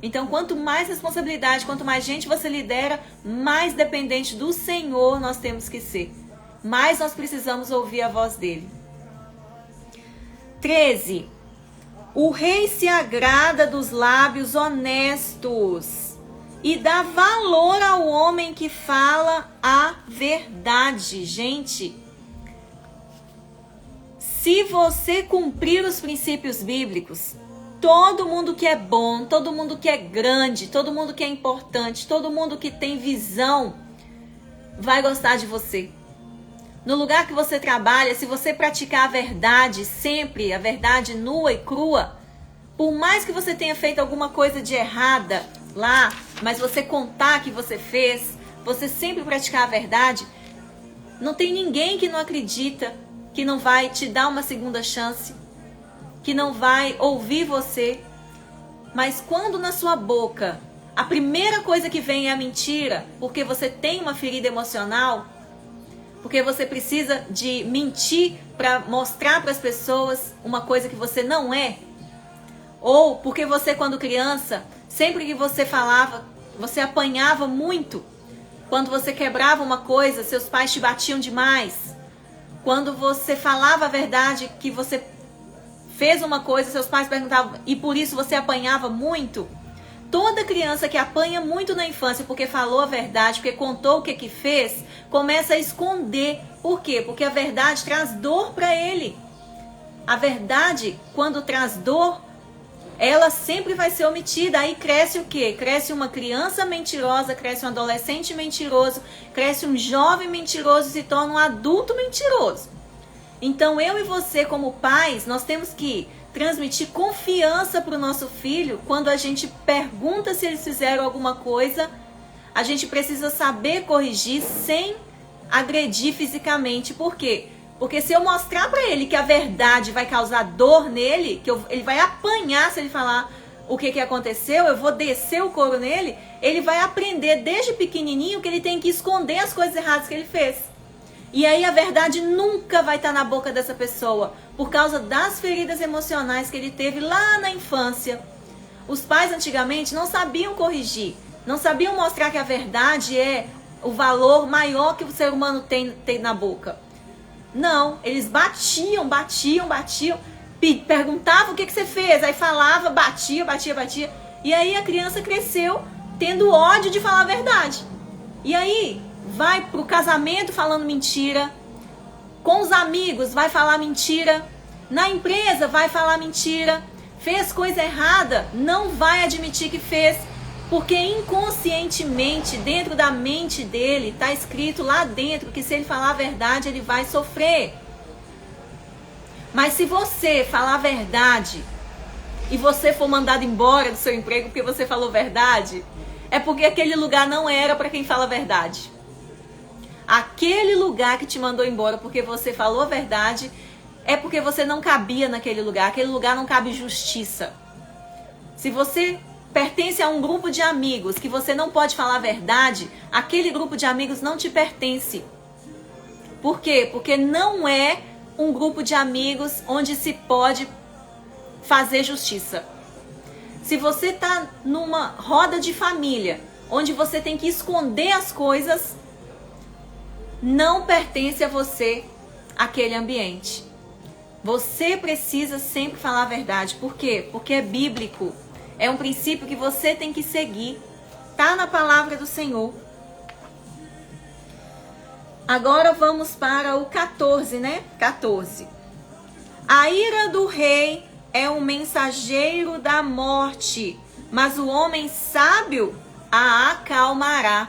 [SPEAKER 1] Então, quanto mais responsabilidade, quanto mais gente você lidera, mais dependente do Senhor nós temos que ser. Mais nós precisamos ouvir a voz dele. 13. O rei se agrada dos lábios honestos e dá valor ao homem que fala a verdade. Gente, se você cumprir os princípios bíblicos, todo mundo que é bom, todo mundo que é grande, todo mundo que é importante, todo mundo que tem visão, vai gostar de você. No lugar que você trabalha, se você praticar a verdade sempre, a verdade nua e crua, por mais que você tenha feito alguma coisa de errada lá, mas você contar que você fez, você sempre praticar a verdade, não tem ninguém que não acredita, que não vai te dar uma segunda chance, que não vai ouvir você. Mas quando na sua boca a primeira coisa que vem é a mentira, porque você tem uma ferida emocional, porque você precisa de mentir para mostrar para as pessoas uma coisa que você não é, ou porque você, quando criança, sempre que você falava, você apanhava muito. Quando você quebrava uma coisa, seus pais te batiam demais. Quando você falava a verdade, que você fez uma coisa, seus pais perguntavam, e por isso você apanhava muito. Toda criança que apanha muito na infância porque falou a verdade, porque contou o que fez, começa a esconder. Por quê? Porque a verdade traz dor para ele. A verdade, quando traz dor, ela sempre vai ser omitida. Aí cresce o quê? Cresce uma criança mentirosa, cresce um adolescente mentiroso, cresce um jovem mentiroso e se torna um adulto mentiroso. Então eu e você, como pais, nós temos que transmitir confiança para o nosso filho. Quando a gente pergunta se eles fizeram alguma coisa, a gente precisa saber corrigir sem agredir fisicamente. Por quê? Porque se eu mostrar para ele que a verdade vai causar dor nele, que ele vai apanhar se ele falar o que aconteceu, eu vou descer o couro nele, ele vai aprender desde pequenininho que ele tem que esconder as coisas erradas que ele fez. E aí a verdade nunca vai estar na boca dessa pessoa, por causa das feridas emocionais que ele teve lá na infância. Os pais antigamente não sabiam corrigir, não sabiam mostrar que a verdade é o valor maior que o ser humano tem na boca. Não, eles batiam, perguntavam o que você fez, aí falava, batia. E aí a criança cresceu tendo ódio de falar a verdade. E aí vai pro casamento falando mentira, com os amigos vai falar mentira, na empresa vai falar mentira, fez coisa errada, não vai admitir que fez, porque inconscientemente, dentro da mente dele, está escrito lá dentro que se ele falar a verdade, ele vai sofrer. Mas se você falar a verdade e você for mandado embora do seu emprego porque você falou verdade, é porque aquele lugar não era para quem fala a verdade. Aquele lugar que te mandou embora porque você falou a verdade, é porque você não cabia naquele lugar. Aquele lugar não cabe justiça. Se você pertence a um grupo de amigos que você não pode falar a verdade, aquele grupo de amigos não te pertence. Por quê? Porque não é um grupo de amigos onde se pode fazer justiça. Se você está numa roda de família, onde você tem que esconder as coisas, não pertence a você aquele ambiente. Você precisa sempre falar a verdade. Por quê? Porque é bíblico. É um princípio que você tem que seguir. Tá na palavra do Senhor. Agora vamos para o 14, né? 14. A ira do rei é um mensageiro da morte, mas o homem sábio a acalmará.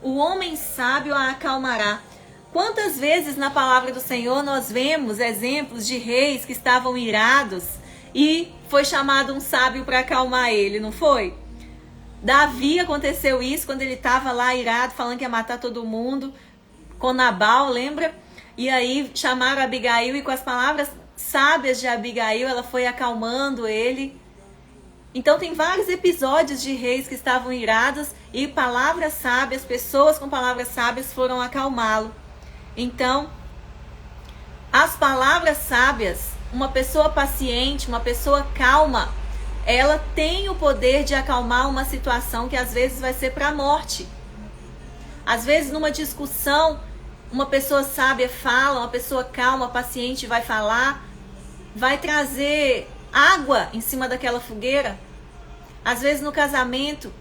[SPEAKER 1] O homem sábio a acalmará. Quantas vezes na palavra do Senhor nós vemos exemplos de reis que estavam irados e foi chamado um sábio para acalmar ele, não foi? Davi aconteceu isso quando ele estava lá irado, falando que ia matar todo mundo, com Nabal, lembra? E aí chamaram Abigail e com as palavras sábias de Abigail ela foi acalmando ele. Então tem vários episódios de reis que estavam irados e palavras sábias, pessoas com palavras sábias foram acalmá-lo. Então, as palavras sábias, uma pessoa paciente, uma pessoa calma, ela tem o poder de acalmar uma situação que às vezes vai ser para a morte. Às vezes numa discussão, uma pessoa sábia fala, uma pessoa calma, paciente vai falar, vai trazer água em cima daquela fogueira. Às vezes no casamento,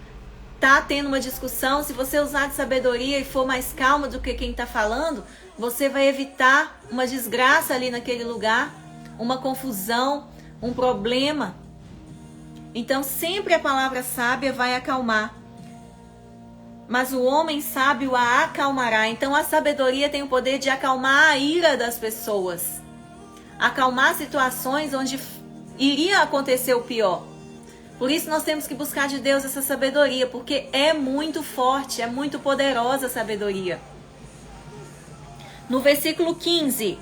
[SPEAKER 1] tá tendo uma discussão, se você usar de sabedoria e for mais calma do que quem está falando, você vai evitar uma desgraça ali naquele lugar, uma confusão, um problema. Então sempre a palavra sábia vai acalmar. Mas o homem sábio a acalmará. Então a sabedoria tem o poder de acalmar a ira das pessoas. Acalmar situações onde iria acontecer o pior. Por isso nós temos que buscar de Deus essa sabedoria, porque é muito forte, é muito poderosa a sabedoria. No versículo 15,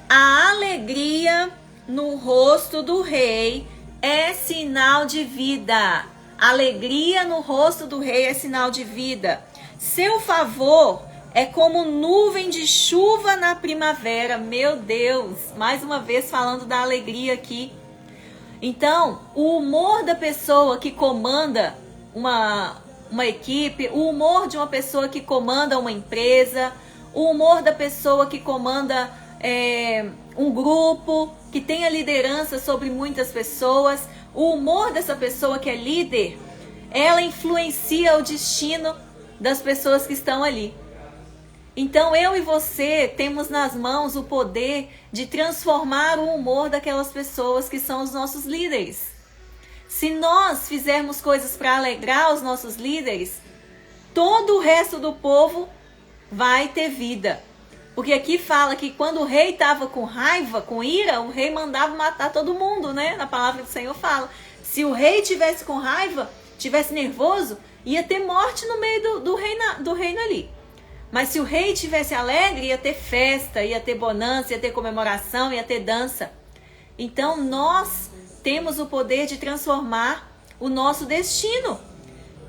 [SPEAKER 1] a alegria no rosto do rei é sinal de vida. Alegria no rosto do rei é sinal de vida. Seu favor é como nuvem de chuva na primavera. Meu Deus, mais uma vez falando da alegria aqui. Então, o humor da pessoa que comanda uma equipe, o humor de uma pessoa que comanda uma empresa, o humor da pessoa que comanda um grupo, que tem a liderança sobre muitas pessoas, o humor dessa pessoa que é líder, ela influencia o destino das pessoas que estão ali. Então eu e você temos nas mãos o poder de transformar o humor daquelas pessoas que são os nossos líderes. Se nós fizermos coisas para alegrar os nossos líderes, todo o resto do povo vai ter vida. Porque aqui fala que quando o rei estava com raiva, com ira, o rei mandava matar todo mundo, né? Na palavra do Senhor fala. Se o rei tivesse com raiva, tivesse nervoso, ia ter morte no meio do reino ali. Mas se o rei tivesse alegre, ia ter festa, ia ter bonança, ia ter comemoração, ia ter dança. Então nós temos o poder de transformar o nosso destino,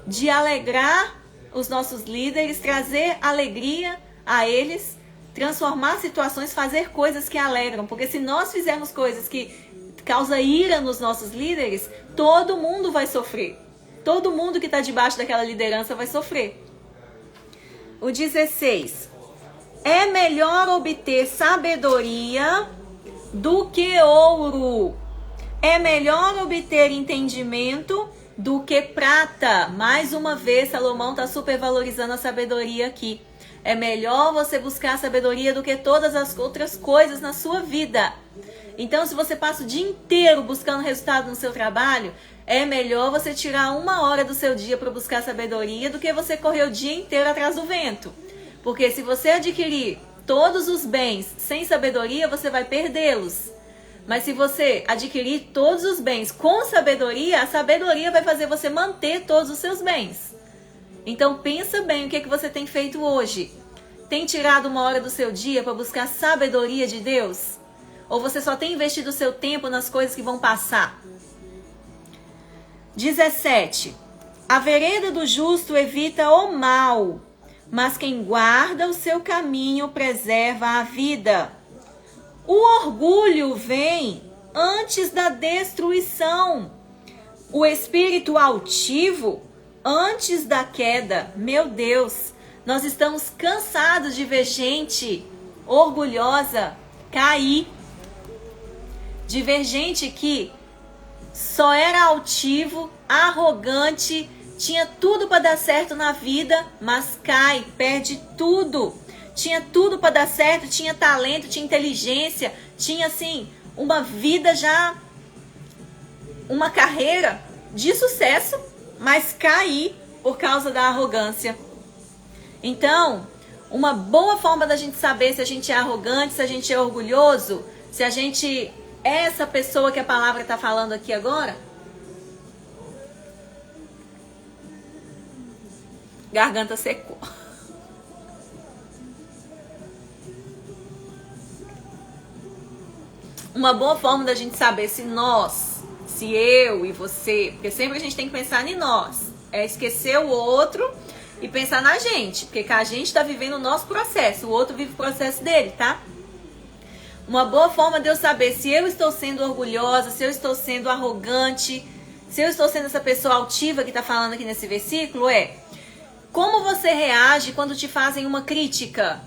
[SPEAKER 1] de alegrar os nossos líderes, trazer alegria a eles, transformar situações, fazer coisas que alegram. Porque se nós fizermos coisas que causam ira nos nossos líderes, todo mundo vai sofrer. Todo mundo que está debaixo daquela liderança vai sofrer. O 16. É melhor obter sabedoria do que ouro. É melhor obter entendimento do que prata. Mais uma vez, Salomão está supervalorizando a sabedoria aqui. É melhor você buscar a sabedoria do que todas as outras coisas na sua vida. Então, se você passa o dia inteiro buscando resultado no seu trabalho, é melhor você tirar 1 hora do seu dia para buscar sabedoria do que você correr o dia inteiro atrás do vento. Porque se você adquirir todos os bens sem sabedoria, você vai perdê-los. Mas se você adquirir todos os bens com sabedoria, a sabedoria vai fazer você manter todos os seus bens. Então pensa bem o que você tem feito hoje. Tem tirado 1 hora do seu dia para buscar sabedoria de Deus? Ou você só tem investido o seu tempo nas coisas que vão passar? 17. A vereda do justo evita o mal, mas quem guarda o seu caminho preserva a vida. O orgulho vem antes da destruição, o espírito altivo antes da queda. Meu Deus, nós estamos cansados de ver gente orgulhosa cair. de ver gente que só era altivo, arrogante, tinha tudo para dar certo na vida, mas cai, perde tudo. Tinha tudo para dar certo, tinha talento, tinha inteligência, tinha assim uma vida já, uma carreira de sucesso, mas cair por causa da arrogância. Então, uma boa forma da gente saber se a gente é arrogante, se a gente é orgulhoso, se a gente é essa pessoa que a palavra está falando aqui agora. Garganta secou. Uma boa forma da gente saber se nós, se eu e você, porque sempre a gente tem que pensar em nós, é esquecer o outro e pensar na gente, porque a gente está vivendo o nosso processo, o outro vive o processo dele, tá? Uma boa forma de eu saber se eu estou sendo orgulhosa, se eu estou sendo arrogante, se eu estou sendo essa pessoa altiva que está falando aqui nesse versículo é: como você reage quando te fazem uma crítica?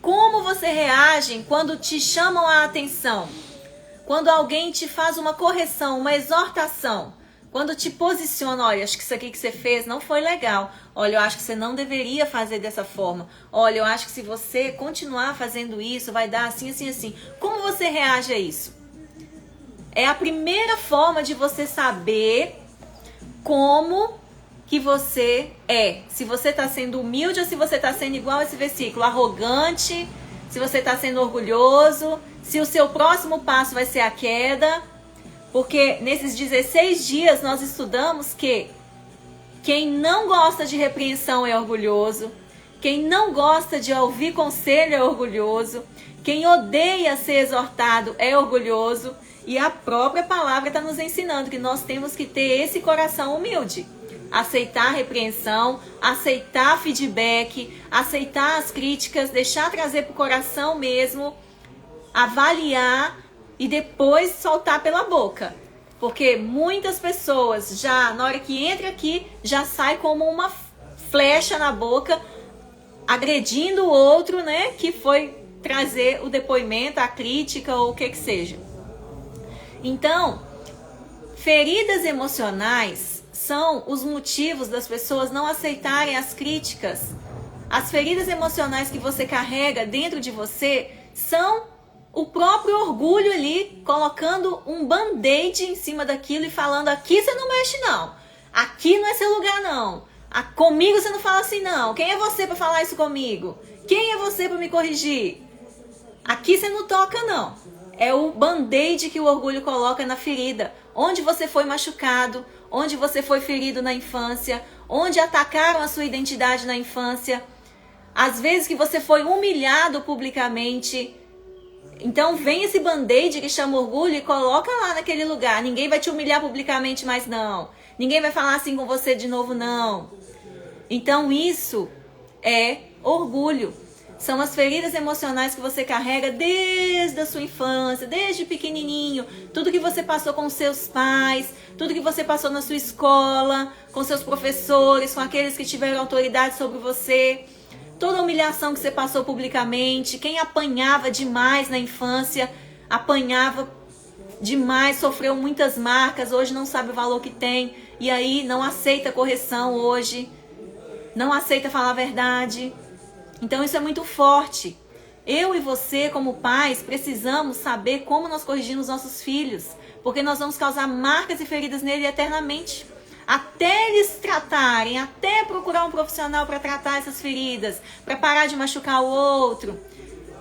[SPEAKER 1] Como você reage quando te chamam a atenção? Quando alguém te faz uma correção, uma exortação? Quando te posiciona, olha, acho que isso aqui que você fez não foi legal. Olha, eu acho que você não deveria fazer dessa forma. Olha, eu acho que se você continuar fazendo isso, vai dar assim, assim, assim. Como você reage a isso? É a primeira forma de você saber como que você é. Se você está sendo humilde ou se você está sendo igual a esse versículo, arrogante, se você está sendo orgulhoso, se o seu próximo passo vai ser a queda. Porque nesses 16 dias nós estudamos que quem não gosta de repreensão é orgulhoso, quem não gosta de ouvir conselho é orgulhoso, quem odeia ser exortado é orgulhoso, e a própria palavra está nos ensinando que nós temos que ter esse coração humilde. Aceitar a repreensão, aceitar feedback, aceitar as críticas, deixar trazer para o coração mesmo, avaliar e depois soltar pela boca. Porque muitas pessoas já, na hora que entra aqui, já sai como uma flecha na boca, agredindo o outro, né? Que foi trazer o depoimento, a crítica ou o que seja. Então, feridas emocionais são os motivos das pessoas não aceitarem as críticas. As feridas emocionais que você carrega dentro de você são o próprio orgulho ali, colocando um band-aid em cima daquilo e falando: aqui você não mexe não, aqui não é seu lugar não, comigo você não fala assim não, quem é você para falar isso comigo? Quem é você para me corrigir? Aqui você não toca não. É o band-aid que o orgulho coloca na ferida, onde você foi machucado, onde você foi ferido na infância, onde atacaram a sua identidade na infância, às vezes que você foi humilhado publicamente. Então vem esse band-aid que chama orgulho e coloca lá naquele lugar. Ninguém vai te humilhar publicamente mais não. Ninguém vai falar assim com você de novo não. Então isso é orgulho. São as feridas emocionais que você carrega desde a sua infância, desde pequenininho. Tudo que você passou com seus pais, tudo que você passou na sua escola, com seus professores, com aqueles que tiveram autoridade sobre você. Toda a humilhação que você passou publicamente, quem apanhava demais na infância, apanhava demais, sofreu muitas marcas, hoje não sabe o valor que tem, e aí não aceita correção hoje, não aceita falar a verdade. Então isso é muito forte. Eu e você, como pais, precisamos saber como nós corrigimos nossos filhos, porque nós vamos causar marcas e feridas nele eternamente. Até eles tratarem, até procurar um profissional para tratar essas feridas, para parar de machucar o outro.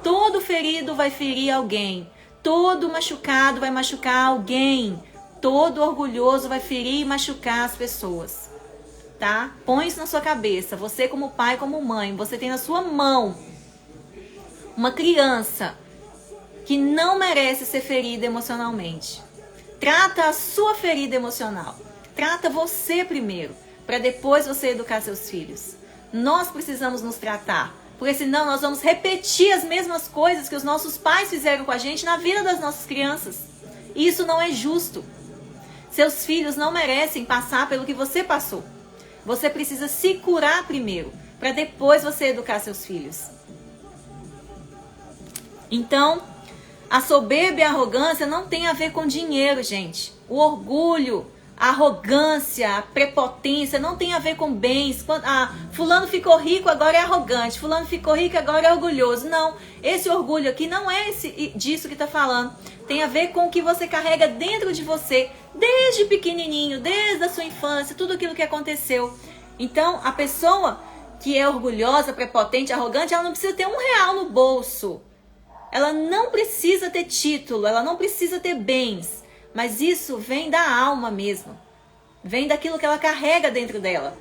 [SPEAKER 1] Todo ferido vai ferir alguém. Todo machucado vai machucar alguém. Todo orgulhoso vai ferir e machucar as pessoas. Tá? Põe isso na sua cabeça. Você como pai, como mãe, você tem na sua mão uma criança que não merece ser ferida emocionalmente. Trata a sua ferida emocional. Trata você primeiro, para depois você educar seus filhos. Nós precisamos nos tratar, porque senão nós vamos repetir as mesmas coisas que os nossos pais fizeram com a gente na vida das nossas crianças. E isso não é justo. Seus filhos não merecem passar pelo que você passou. Você precisa se curar primeiro, para depois você educar seus filhos. Então, A soberba e a arrogância não tem a ver com dinheiro, gente. O orgulho, a arrogância, a prepotência não tem a ver com bens. Fulano ficou rico, agora é arrogante. Fulano ficou rico, agora é orgulhoso. Não, esse orgulho aqui não é disso que está falando. Tem a ver com o que você carrega dentro de você, desde pequenininho, desde a sua infância, tudo aquilo que aconteceu. Então, a pessoa que é orgulhosa, prepotente, arrogante, ela não precisa ter R$1 no bolso. Ela não precisa ter título, ela não precisa ter bens. Mas isso vem da alma mesmo. Vem daquilo que ela carrega dentro dela.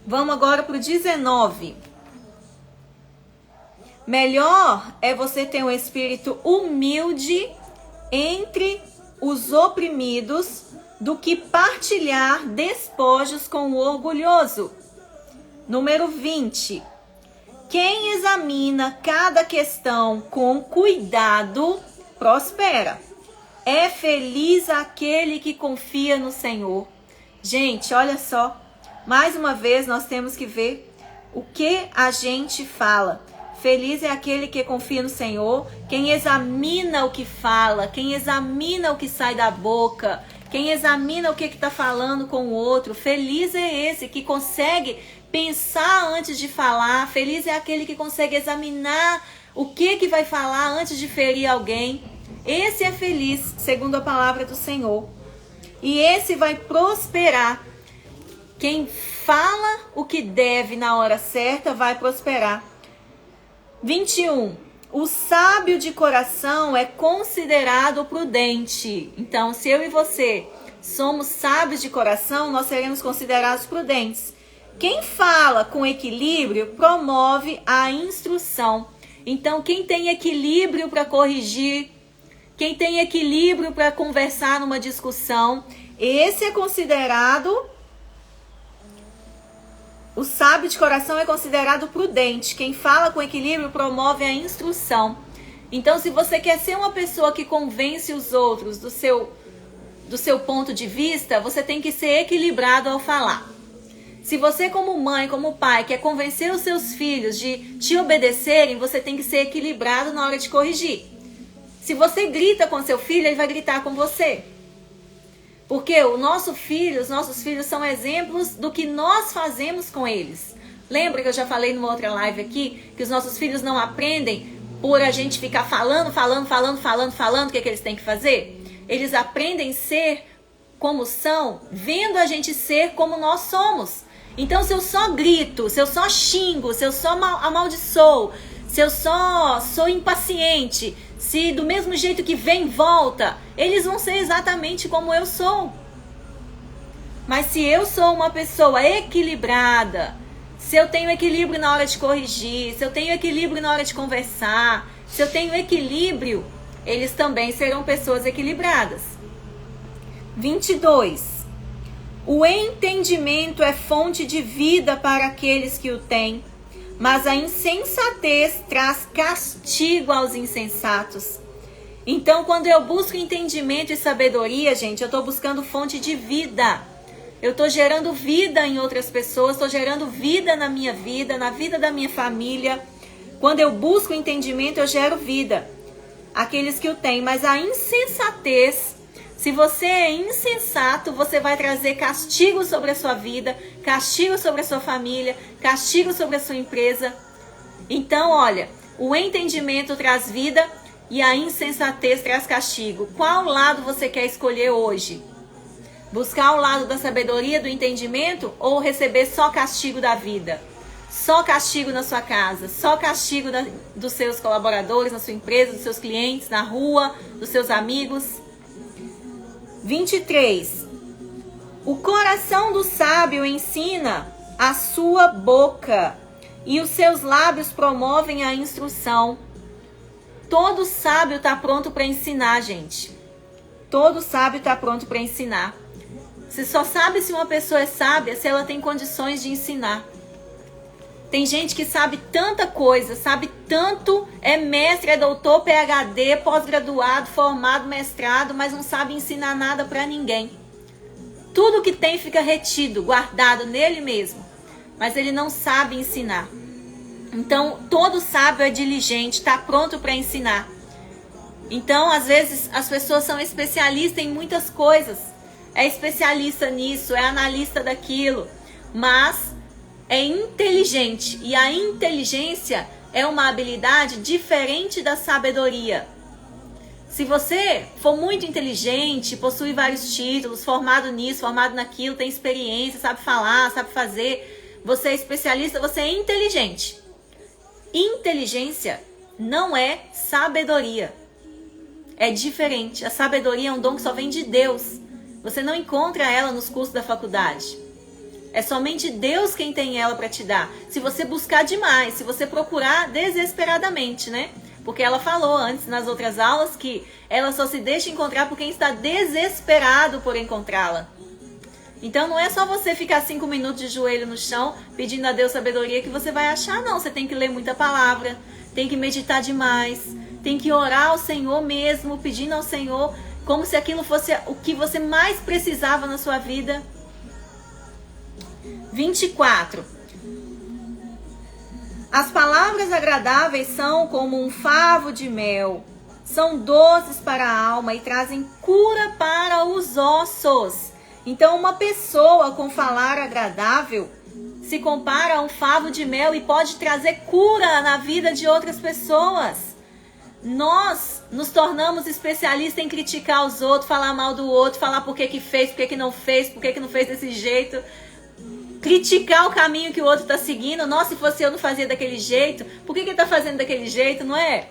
[SPEAKER 1] Vamos agora para o 19. Melhor é você ter um espírito humilde entre os oprimidos do que partilhar despojos com o orgulhoso. Número 20. Quem examina cada questão com cuidado prospera. É feliz aquele que confia no Senhor. Gente, olha só. Mais uma vez nós temos que ver o que a gente fala. Feliz é aquele que confia no Senhor. Quem examina o que fala. Quem examina o que sai da boca. Quem examina o que está falando com o outro. Feliz é esse que consegue pensar antes de falar. Feliz é aquele que consegue examinar o que vai falar antes de ferir alguém. Esse é feliz, segundo a palavra do Senhor. E esse vai prosperar. Quem fala o que deve na hora certa vai prosperar. 21. O sábio de coração é considerado prudente. Então, se eu e você somos sábios de coração, nós seremos considerados prudentes. Quem fala com equilíbrio promove a instrução. Então, quem tem equilíbrio para corrigir, quem tem equilíbrio para conversar numa discussão, esse é considerado, o sábio de coração é considerado prudente. Quem fala com equilíbrio promove a instrução. Então, se você quer ser uma pessoa que convence os outros do seu ponto de vista, você tem que ser equilibrado ao falar. Se você, como mãe, como pai, quer convencer os seus filhos de te obedecerem, você tem que ser equilibrado na hora de corrigir. Se você grita com seu filho, ele vai gritar com você. Porque os nossos filhos são exemplos do que nós fazemos com eles. Lembra que eu já falei numa outra live aqui, que os nossos filhos não aprendem por a gente ficar falando o que eles têm que fazer? Eles aprendem a ser como são, vendo a gente ser como nós somos. Então, se eu só grito, se eu só xingo, se eu só amaldiçoo, se eu só sou impaciente, se do mesmo jeito que vem, volta, eles vão ser exatamente como eu sou. Mas se eu sou uma pessoa equilibrada, se eu tenho equilíbrio na hora de corrigir, se eu tenho equilíbrio na hora de conversar, se eu tenho equilíbrio, eles também serão pessoas equilibradas. 22. O entendimento é fonte de vida para aqueles que o têm, mas a insensatez traz castigo aos insensatos. Então, quando eu busco entendimento e sabedoria, gente, eu estou buscando fonte de vida. Eu estou gerando vida em outras pessoas, estou gerando vida na minha vida, na vida da minha família. Quando eu busco entendimento, eu gero vida. Aqueles que o têm, mas a insensatez... Se você é insensato, você vai trazer castigo sobre a sua vida, castigo sobre a sua família, castigo sobre a sua empresa. Então, olha, o entendimento traz vida e a insensatez traz castigo. Qual lado você quer escolher hoje? Buscar o lado da sabedoria, do entendimento ou receber só castigo da vida? Só castigo na sua casa, só castigo dos seus colaboradores, na sua empresa, dos seus clientes, na rua, dos seus amigos? 23. O coração do sábio ensina a sua boca e os seus lábios promovem a instrução. Todo sábio está pronto para ensinar, gente. Todo sábio está pronto para ensinar. Você só sabe se uma pessoa é sábia se ela tem condições de ensinar. Tem gente que sabe tanta coisa, sabe tanto, é mestre, é doutor, PhD, pós-graduado, formado, mestrado, mas não sabe ensinar nada para ninguém. Tudo que tem fica retido, guardado nele mesmo, mas ele não sabe ensinar. Então, todo sábio é diligente, está pronto para ensinar. Então, às vezes, as pessoas são especialistas em muitas coisas. É especialista nisso, é analista daquilo, mas é inteligente. E a inteligência é uma habilidade diferente da sabedoria. Se você for muito inteligente, possui vários títulos, formado nisso, formado naquilo, tem experiência, sabe falar, sabe fazer, você é especialista, você é inteligente. Inteligência não é sabedoria. É diferente. A sabedoria é um dom que só vem de Deus. Você não encontra ela nos cursos da faculdade. É somente Deus quem tem ela para te dar. Se você buscar demais, se você procurar desesperadamente, né? Porque ela falou antes nas outras aulas que ela só se deixa encontrar por quem está desesperado por encontrá-la. Então não é só você ficar 5 minutos de joelho no chão pedindo a Deus sabedoria que você vai achar, não. Você tem que ler muita palavra, tem que meditar demais, tem que orar ao Senhor mesmo, pedindo ao Senhor como se aquilo fosse o que você mais precisava na sua vida. 24. As palavras agradáveis são como um favo de mel, são doces para a alma e trazem cura para os ossos. Então, uma pessoa com falar agradável se compara a um favo de mel e pode trazer cura na vida de outras pessoas. Nós nos tornamos especialistas em criticar os outros, falar mal do outro, falar por que fez, por que não fez, por que não fez desse jeito. Criticar o caminho que o outro está seguindo. Nossa, se fosse eu não fazia daquele jeito. Por que ele está fazendo daquele jeito, não é?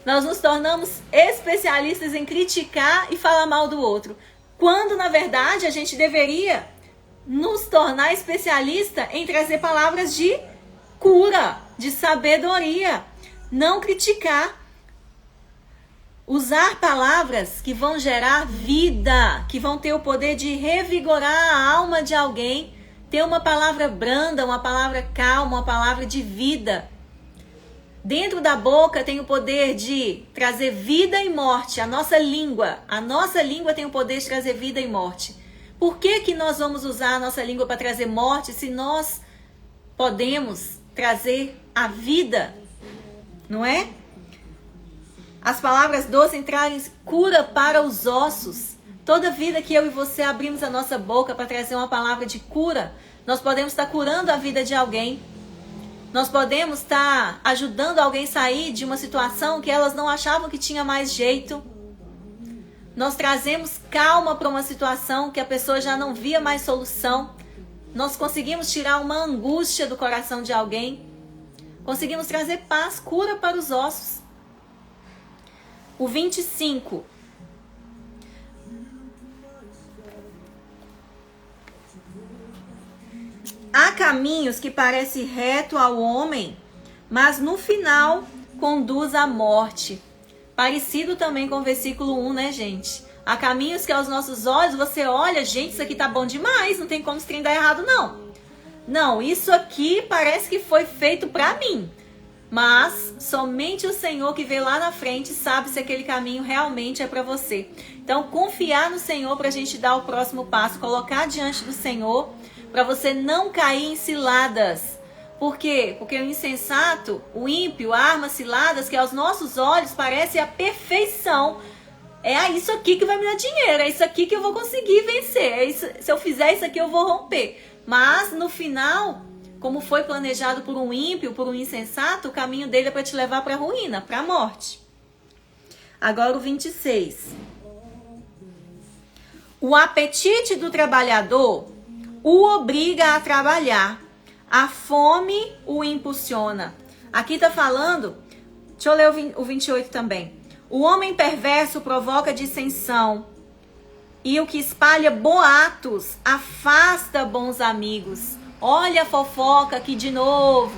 [SPEAKER 1] Nós nos tornamos especialistas em criticar e falar mal do outro. Quando, na verdade, a gente deveria nos tornar especialista em trazer palavras de cura, de sabedoria. Não criticar. Usar palavras que vão gerar vida, que vão ter o poder de revigorar a alma de alguém. Ter uma palavra branda, uma palavra calma, uma palavra de vida. Dentro da boca tem o poder de trazer vida e morte. A nossa língua tem o poder de trazer vida e morte. Por que nós vamos usar a nossa língua para trazer morte se nós podemos trazer a vida? Não é? As palavras doces trazem cura para os ossos. Toda vida que eu e você abrimos a nossa boca para trazer uma palavra de cura, nós podemos estar curando a vida de alguém. Nós podemos estar ajudando alguém a sair de uma situação que elas não achavam que tinha mais jeito. Nós trazemos calma para uma situação que a pessoa já não via mais solução. Nós conseguimos tirar uma angústia do coração de alguém. Conseguimos trazer paz, cura para os ossos. O 25. Há caminhos que parecem reto ao homem, mas no final conduz à morte. Parecido também com o versículo 1, né, gente? Há caminhos que aos nossos olhos você olha, gente, isso aqui tá bom demais, não tem como esse trem dar errado, não. Não, isso aqui parece que foi feito pra mim. Mas somente o Senhor que vê lá na frente sabe se aquele caminho realmente é para você. Então, confiar no Senhor para a gente dar o próximo passo, colocar diante do Senhor, para você não cair em ciladas. Por quê? Porque o insensato, o ímpio, arma ciladas que aos nossos olhos parece a perfeição. É isso aqui que vai me dar dinheiro, é isso aqui que eu vou conseguir vencer, é isso, se eu fizer isso aqui eu vou romper. Mas no final, como foi planejado por um ímpio, por um insensato, o caminho dele é para te levar para a ruína, para a morte. Agora o 26. O apetite do trabalhador o obriga a trabalhar. A fome o impulsiona. Aqui está falando, deixa eu ler o 28 também. O homem perverso provoca dissensão, e o que espalha boatos afasta bons amigos. Olha a fofoca aqui de novo.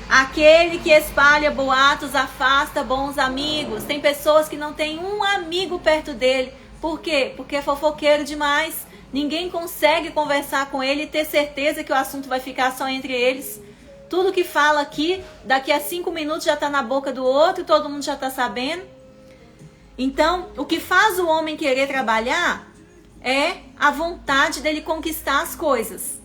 [SPEAKER 1] Aquele que espalha boatos afasta bons amigos. Tem pessoas que não têm um amigo perto dele. Por quê? Porque é fofoqueiro demais. Ninguém consegue conversar com ele e ter certeza que o assunto vai ficar só entre eles. Tudo que fala aqui, daqui a 5 minutos já está na boca do outro e todo mundo já está sabendo. Então, o que faz o homem querer trabalhar é a vontade dele conquistar as coisas.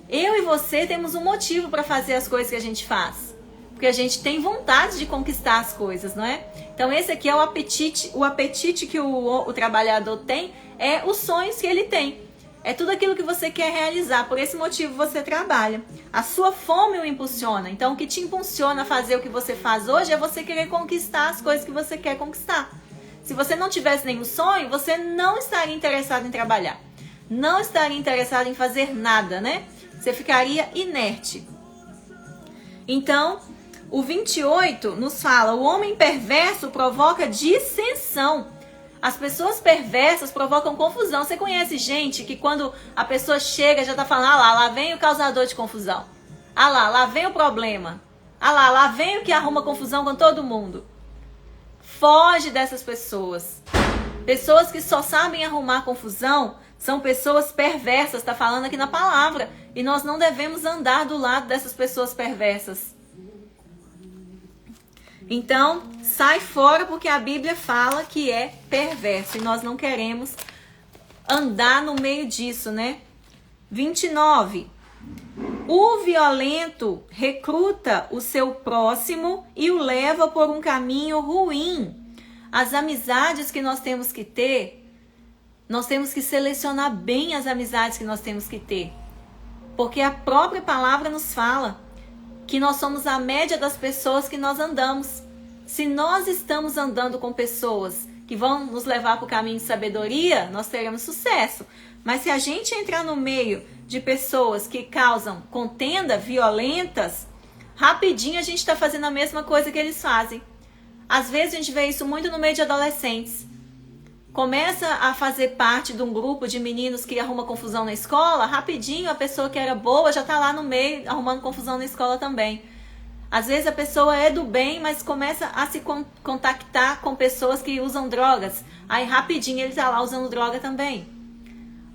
[SPEAKER 1] Eu e você temos um motivo para fazer as coisas que a gente faz. Porque a gente tem vontade de conquistar as coisas, não é? Então esse aqui é o apetite que o trabalhador tem, é os sonhos que ele tem. É tudo aquilo que você quer realizar, por esse motivo você trabalha. A sua fome o impulsiona. Então o que te impulsiona a fazer o que você faz hoje é você querer conquistar as coisas que você quer conquistar. Se você não tivesse nenhum sonho, você não estaria interessado em trabalhar. Não estaria interessado em fazer nada, né? Você ficaria inerte. Então, o 28 nos fala, o homem perverso provoca dissensão. As pessoas perversas provocam confusão. Você conhece gente que quando a pessoa chega já tá falando, lá vem o causador de confusão. Lá vem o problema. Lá vem o que arruma confusão com todo mundo. Foge dessas pessoas. Pessoas que só sabem arrumar confusão são pessoas perversas, está falando aqui na palavra. E nós não devemos andar do lado dessas pessoas perversas. Então, sai fora porque a Bíblia fala que é perverso. E nós não queremos andar no meio disso, né? 29. O violento recruta o seu próximo e o leva por um caminho ruim. As amizades que nós temos que ter, nós temos que selecionar bem as amizades que nós temos que ter. Porque a própria palavra nos fala que nós somos a média das pessoas que nós andamos. Se nós estamos andando com pessoas que vão nos levar para o caminho de sabedoria, nós teremos sucesso. Mas se a gente entrar no meio de pessoas que causam contenda, violentas, rapidinho a gente está fazendo a mesma coisa que eles fazem. Às vezes a gente vê isso muito no meio de adolescentes. Começa a fazer parte de um grupo de meninos que arruma confusão na escola, rapidinho a pessoa que era boa já está lá no meio arrumando confusão na escola também. Às vezes a pessoa é do bem, mas começa a se contactar com pessoas que usam drogas. Aí rapidinho ele está lá usando droga também.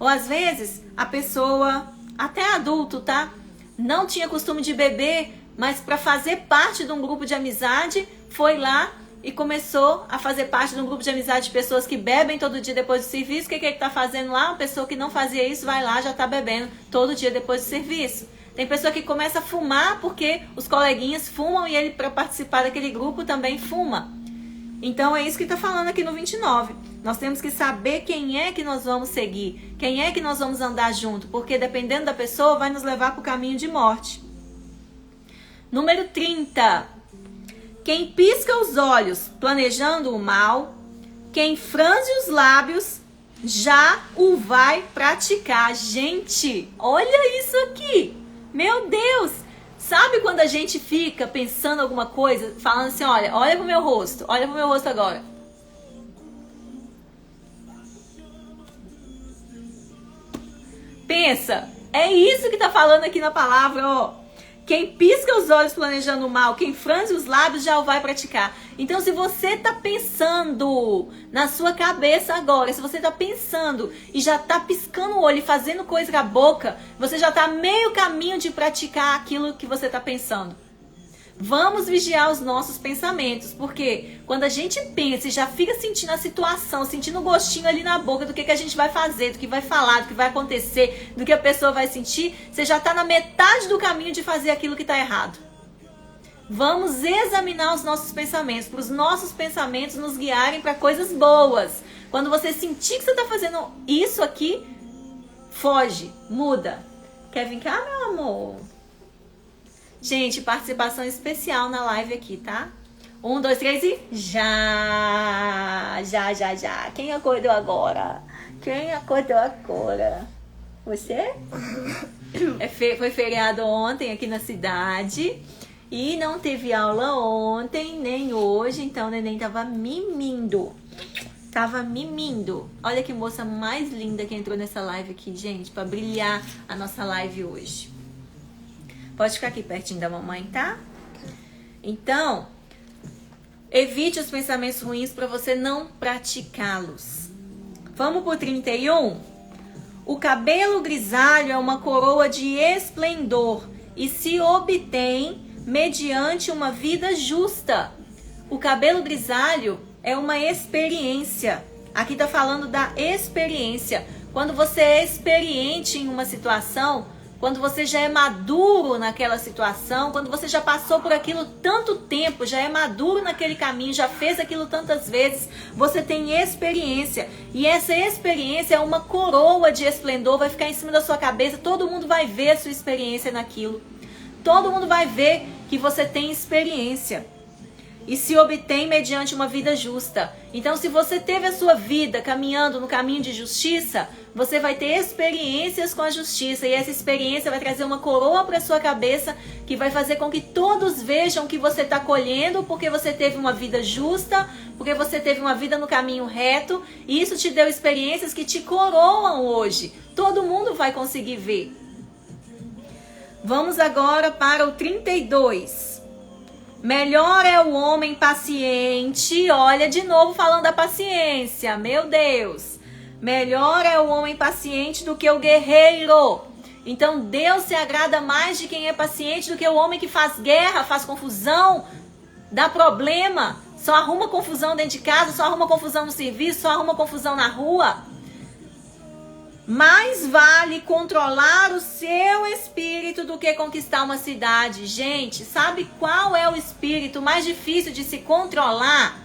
[SPEAKER 1] Ou às vezes a pessoa, até adulto, tá? Não tinha costume de beber, mas para fazer parte de um grupo de amizade, foi lá e começou a fazer parte de um grupo de amizade de pessoas que bebem todo dia depois do serviço. O que ele está fazendo lá? Uma pessoa que não fazia isso vai lá, já está bebendo todo dia depois do serviço. Tem pessoa que começa a fumar porque os coleguinhas fumam e ele, para participar daquele grupo, também fuma. Então é isso que está falando aqui no 29. Nós temos que saber quem é que nós vamos seguir, quem é que nós vamos andar junto, porque dependendo da pessoa vai nos levar para o caminho de morte. Número 30. Quem pisca os olhos planejando o mal, quem franze os lábios, já o vai praticar. Gente, olha isso aqui. Meu Deus! Sabe quando a gente fica pensando alguma coisa, falando assim, olha pro meu rosto agora. Pensa, é isso que tá falando aqui na palavra, ó. Quem pisca os olhos planejando o mal, quem franze os lábios já o vai praticar. Então, se você tá pensando na sua cabeça agora, se você tá pensando e já tá piscando o olho e fazendo coisa com a boca, você já tá meio caminho de praticar aquilo que você tá pensando. Vamos vigiar os nossos pensamentos, porque quando a gente pensa e já fica sentindo a situação, sentindo o gostinho ali na boca do que a gente vai fazer, do que vai falar, do que vai acontecer, do que a pessoa vai sentir, você já está na metade do caminho de fazer aquilo que está errado. Vamos examinar os nossos pensamentos, para os nossos pensamentos nos guiarem para coisas boas. Quando você sentir que você está fazendo isso aqui, foge, muda. Quer vir cá, meu amor? Gente, participação especial na live aqui, tá? 1, 2, 3 e já. Quem acordou agora? Você? Foi feriado ontem aqui na cidade e não teve aula ontem, nem hoje, então o neném tava mimindo. Olha que moça mais linda que entrou nessa live aqui, gente, pra brilhar a nossa live hoje. Pode ficar aqui pertinho da mamãe, tá? Então, evite os pensamentos ruins para você não praticá-los. Vamos pro 31? O cabelo grisalho é uma coroa de esplendor e se obtém mediante uma vida justa. O cabelo grisalho é uma experiência. Aqui tá falando da experiência. Quando você é experiente em uma situação, quando você já é maduro naquela situação, quando você já passou por aquilo tanto tempo, já é maduro naquele caminho, já fez aquilo tantas vezes, você tem experiência. E essa experiência é uma coroa de esplendor, vai ficar em cima da sua cabeça, todo mundo vai ver a sua experiência naquilo. Todo mundo vai ver que você tem experiência. E se obtém mediante uma vida justa. Então, se você teve a sua vida caminhando no caminho de justiça, você vai ter experiências com a justiça. E essa experiência vai trazer uma coroa para sua cabeça, que vai fazer com que todos vejam que você está colhendo, porque você teve uma vida justa, porque você teve uma vida no caminho reto. E isso te deu experiências que te coroam hoje. Todo mundo vai conseguir ver. Vamos agora para o 32. Melhor é o homem paciente. Olha, de novo falando da paciência. Meu Deus. Melhor é o homem paciente do que o guerreiro. Então Deus se agrada mais de quem é paciente do que o homem que faz guerra, faz confusão, dá problema, só arruma confusão dentro de casa, só arruma confusão no serviço, só arruma confusão na rua. Mais vale controlar o seu espírito do que conquistar uma cidade. Gente, sabe qual é o espírito mais difícil de se controlar?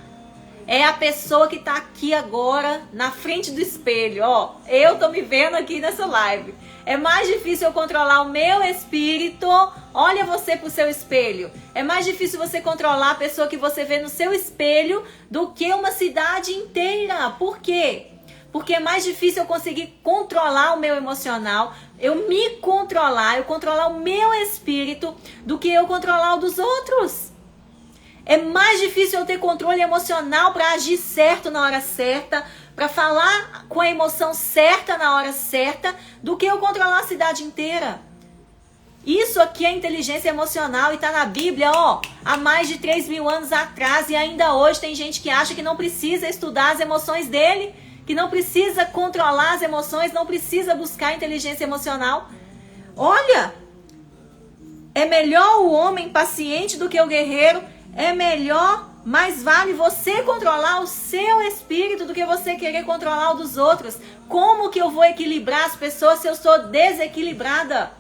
[SPEAKER 1] É a pessoa que está aqui agora na frente do espelho. Ó, eu tô me vendo aqui nessa live. É mais difícil eu controlar o meu espírito. Olha você pro seu espelho. É mais difícil você controlar a pessoa que você vê no seu espelho do que uma cidade inteira. Por quê? Porque é mais difícil eu conseguir controlar o meu emocional, eu me controlar, eu controlar o meu espírito, do que eu controlar o dos outros. É mais difícil eu ter controle emocional para agir certo na hora certa, para falar com a emoção certa na hora certa, do que eu controlar a cidade inteira. Isso aqui é inteligência emocional e está na Bíblia, ó, há mais de 3.000 anos atrás, e ainda hoje tem gente que acha que não precisa estudar as emoções dele, que não precisa controlar as emoções, não precisa buscar inteligência emocional. Olha, é melhor o homem paciente do que o guerreiro, é melhor, mais vale você controlar o seu espírito do que você querer controlar o dos outros. Como que eu vou equilibrar as pessoas se eu sou desequilibrada?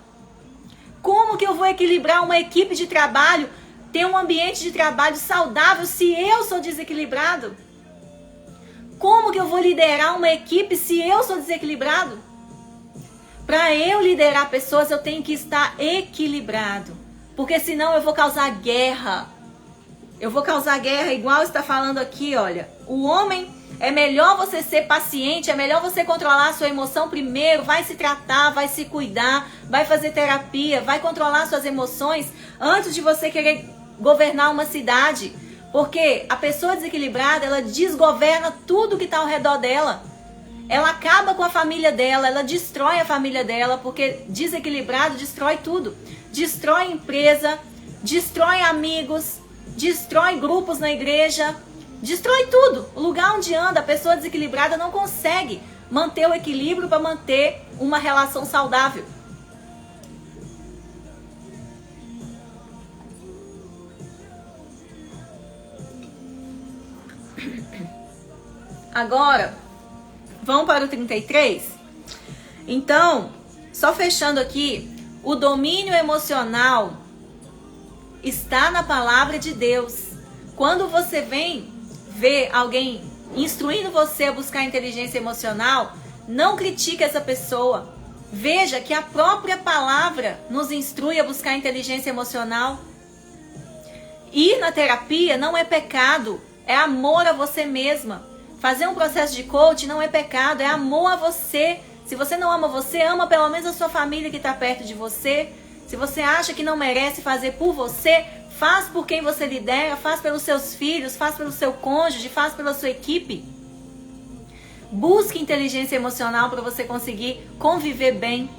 [SPEAKER 1] Como que eu vou equilibrar uma equipe de trabalho, ter um ambiente de trabalho saudável se eu sou desequilibrado? Como que eu vou liderar uma equipe se eu sou desequilibrado? Para eu liderar pessoas, eu tenho que estar equilibrado. Porque senão eu vou causar guerra. Eu vou causar guerra igual está falando aqui, olha. O homem, é melhor você ser paciente, é melhor você controlar a sua emoção primeiro. Vai se tratar, vai se cuidar, vai fazer terapia, vai controlar suas emoções antes de você querer governar uma cidade. Porque a pessoa desequilibrada, ela desgoverna tudo que está ao redor dela. Ela acaba com a família dela, ela destrói a família dela, porque desequilibrado destrói tudo. Destrói empresa, destrói amigos, destrói grupos na igreja, destrói tudo. O lugar onde anda, a pessoa desequilibrada não consegue manter o equilíbrio para manter uma relação saudável. Agora, vamos para o 33? Então, só fechando aqui, o domínio emocional está na palavra de Deus. Quando você vem ver alguém instruindo você a buscar inteligência emocional, não critique essa pessoa. Veja que a própria palavra nos instrui a buscar inteligência emocional. Ir na terapia não é pecado, é amor a você mesma. Fazer um processo de coaching não é pecado, é amor a você. Se você não ama você, ama pelo menos a sua família que está perto de você. Se você acha que não merece fazer por você, faz por quem você lidera, faz pelos seus filhos, faz pelo seu cônjuge, faz pela sua equipe. Busque inteligência emocional para você conseguir conviver bem.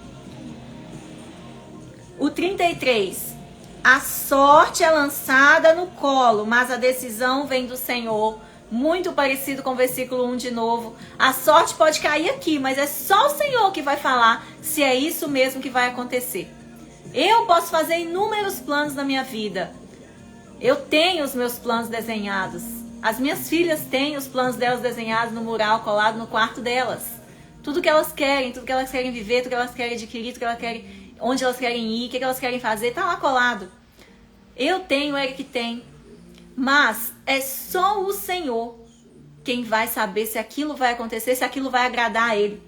[SPEAKER 1] O 33. A sorte é lançada no colo, mas a decisão vem do Senhor. Muito parecido com o versículo 1 de novo. A sorte pode cair aqui, mas é só o Senhor que vai falar se é isso mesmo que vai acontecer. Eu posso fazer inúmeros planos na minha vida. Eu tenho os meus planos desenhados. As minhas filhas têm os planos delas desenhados no mural, colado no quarto delas. Tudo que elas querem, tudo que elas querem viver, tudo que elas querem adquirir, tudo que elas querem... onde elas querem ir, o que elas querem fazer, tá lá colado. Eu tenho, o Eric tem. Mas é só o Senhor quem vai saber se aquilo vai acontecer, se aquilo vai agradar a Ele.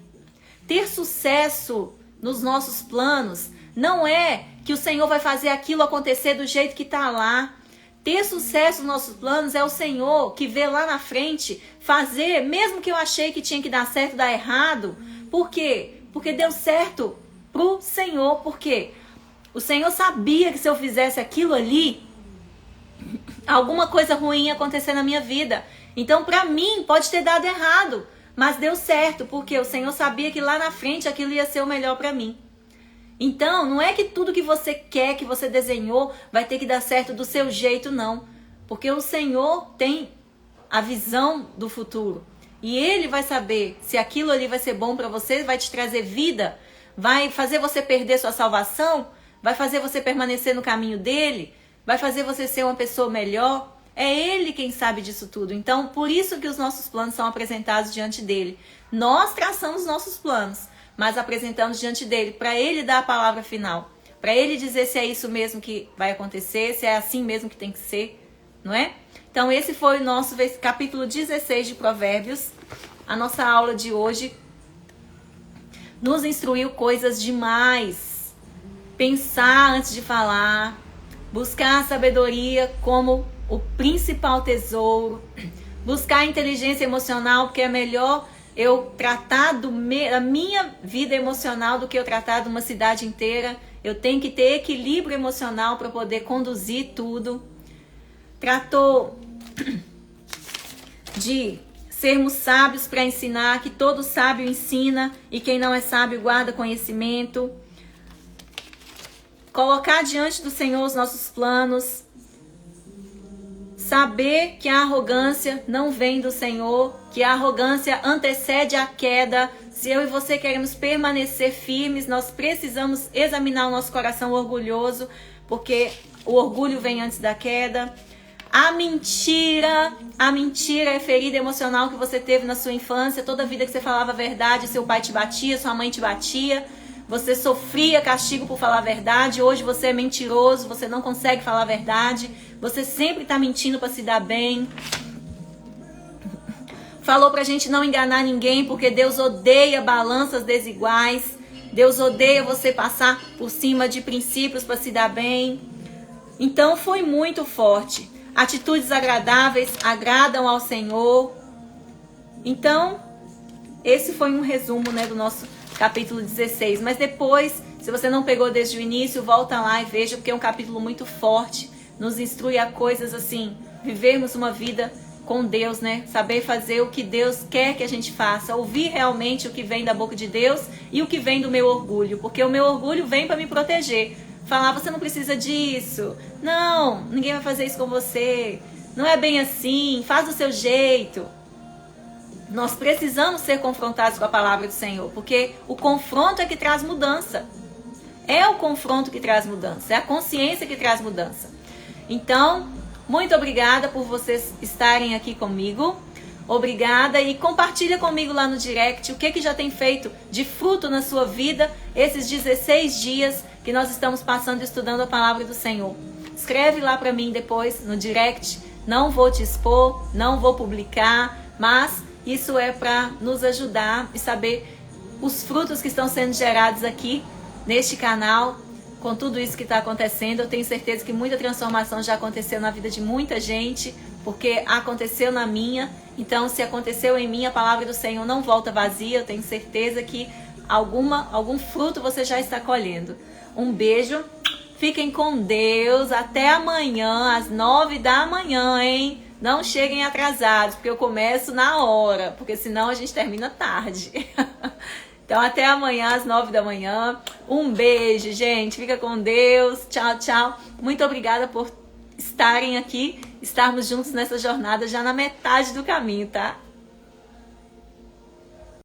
[SPEAKER 1] Ter sucesso nos nossos planos não é que o Senhor vai fazer aquilo acontecer do jeito que está lá. Ter sucesso nos nossos planos é o Senhor que vê lá na frente fazer, mesmo que eu achei que tinha que dar certo, dar errado. Por quê? Porque deu certo pro Senhor. Por quê? O Senhor sabia que se eu fizesse aquilo ali, alguma coisa ruim ia acontecer na minha vida. Então, para mim, pode ter dado errado, mas deu certo, porque o Senhor sabia que lá na frente aquilo ia ser o melhor para mim. Então, não é que tudo que você quer, que você desenhou, vai ter que dar certo do seu jeito, não. Porque o Senhor tem a visão do futuro. E Ele vai saber se aquilo ali vai ser bom para você, vai te trazer vida, vai fazer você perder sua salvação, vai fazer você permanecer no caminho dele, vai fazer você ser uma pessoa melhor. É Ele quem sabe disso tudo. Então, por isso que os nossos planos são apresentados diante dele. Nós traçamos nossos planos, mas apresentamos diante dele, para ele dar a palavra final. Para ele dizer se é isso mesmo que vai acontecer, se é assim mesmo que tem que ser, não é? Então, esse foi o nosso capítulo 16 de Provérbios. A nossa aula de hoje nos instruiu coisas demais. Pensar antes de falar, buscar a sabedoria como o principal tesouro, buscar a inteligência emocional, porque é melhor eu tratar da minha vida emocional do que eu tratar de uma cidade inteira. Eu tenho que ter equilíbrio emocional para poder conduzir tudo. Tratou de sermos sábios para ensinar, que todo sábio ensina e quem não é sábio guarda conhecimento. Colocar diante do Senhor os nossos planos. Saber que a arrogância não vem do Senhor, que a arrogância antecede a queda. Se eu e você queremos permanecer firmes, nós precisamos examinar o nosso coração orgulhoso, porque o orgulho vem antes da queda. A mentira é ferida emocional que você teve na sua infância. Toda vida que você falava a verdade, seu pai te batia, sua mãe te batia. Você sofria castigo por falar a verdade. Hoje você é mentiroso, você não consegue falar a verdade. Você sempre está mentindo para se dar bem. Falou pra gente não enganar ninguém, porque Deus odeia balanças desiguais. Deus odeia você passar por cima de princípios para se dar bem. Então foi muito forte. Atitudes agradáveis agradam ao Senhor. Então, esse foi um resumo, né, do nosso capítulo 16. Mas depois, se você não pegou desde o início, volta lá e veja, porque é um capítulo muito forte. Nos instrui a coisas assim, vivermos uma vida com Deus, né? Saber fazer o que Deus quer que a gente faça. Ouvir realmente o que vem da boca de Deus e o que vem do meu orgulho. Porque o meu orgulho vem para me proteger. Falar, você não precisa disso. Não, ninguém vai fazer isso com você. Não é bem assim, faz do seu jeito. Nós precisamos ser confrontados com a palavra do Senhor, porque o confronto é que traz mudança. É o confronto que traz mudança, é a consciência que traz mudança. Então, muito obrigada por vocês estarem aqui comigo. Obrigada e compartilha comigo lá no direct o que já tem feito de fruto na sua vida esses 16 dias que nós estamos passando estudando a palavra do Senhor. Escreve lá para mim depois no direct. Não vou te expor, não vou publicar, mas isso é para nos ajudar e saber os frutos que estão sendo gerados aqui neste canal. Com tudo isso que está acontecendo, eu tenho certeza que muita transformação já aconteceu na vida de muita gente, porque aconteceu na minha. Então, se aconteceu em mim, a palavra do Senhor não volta vazia. Eu tenho certeza que algum fruto você já está colhendo. Um beijo, fiquem com Deus, até amanhã, às 9 da manhã, hein? Não cheguem atrasados, porque eu começo na hora, porque senão a gente termina tarde. Então, até amanhã, às 9 da manhã. Um beijo, gente. Fica com Deus. Tchau, tchau. Muito obrigada por estarem aqui, estarmos juntos nessa jornada já na metade do caminho, tá?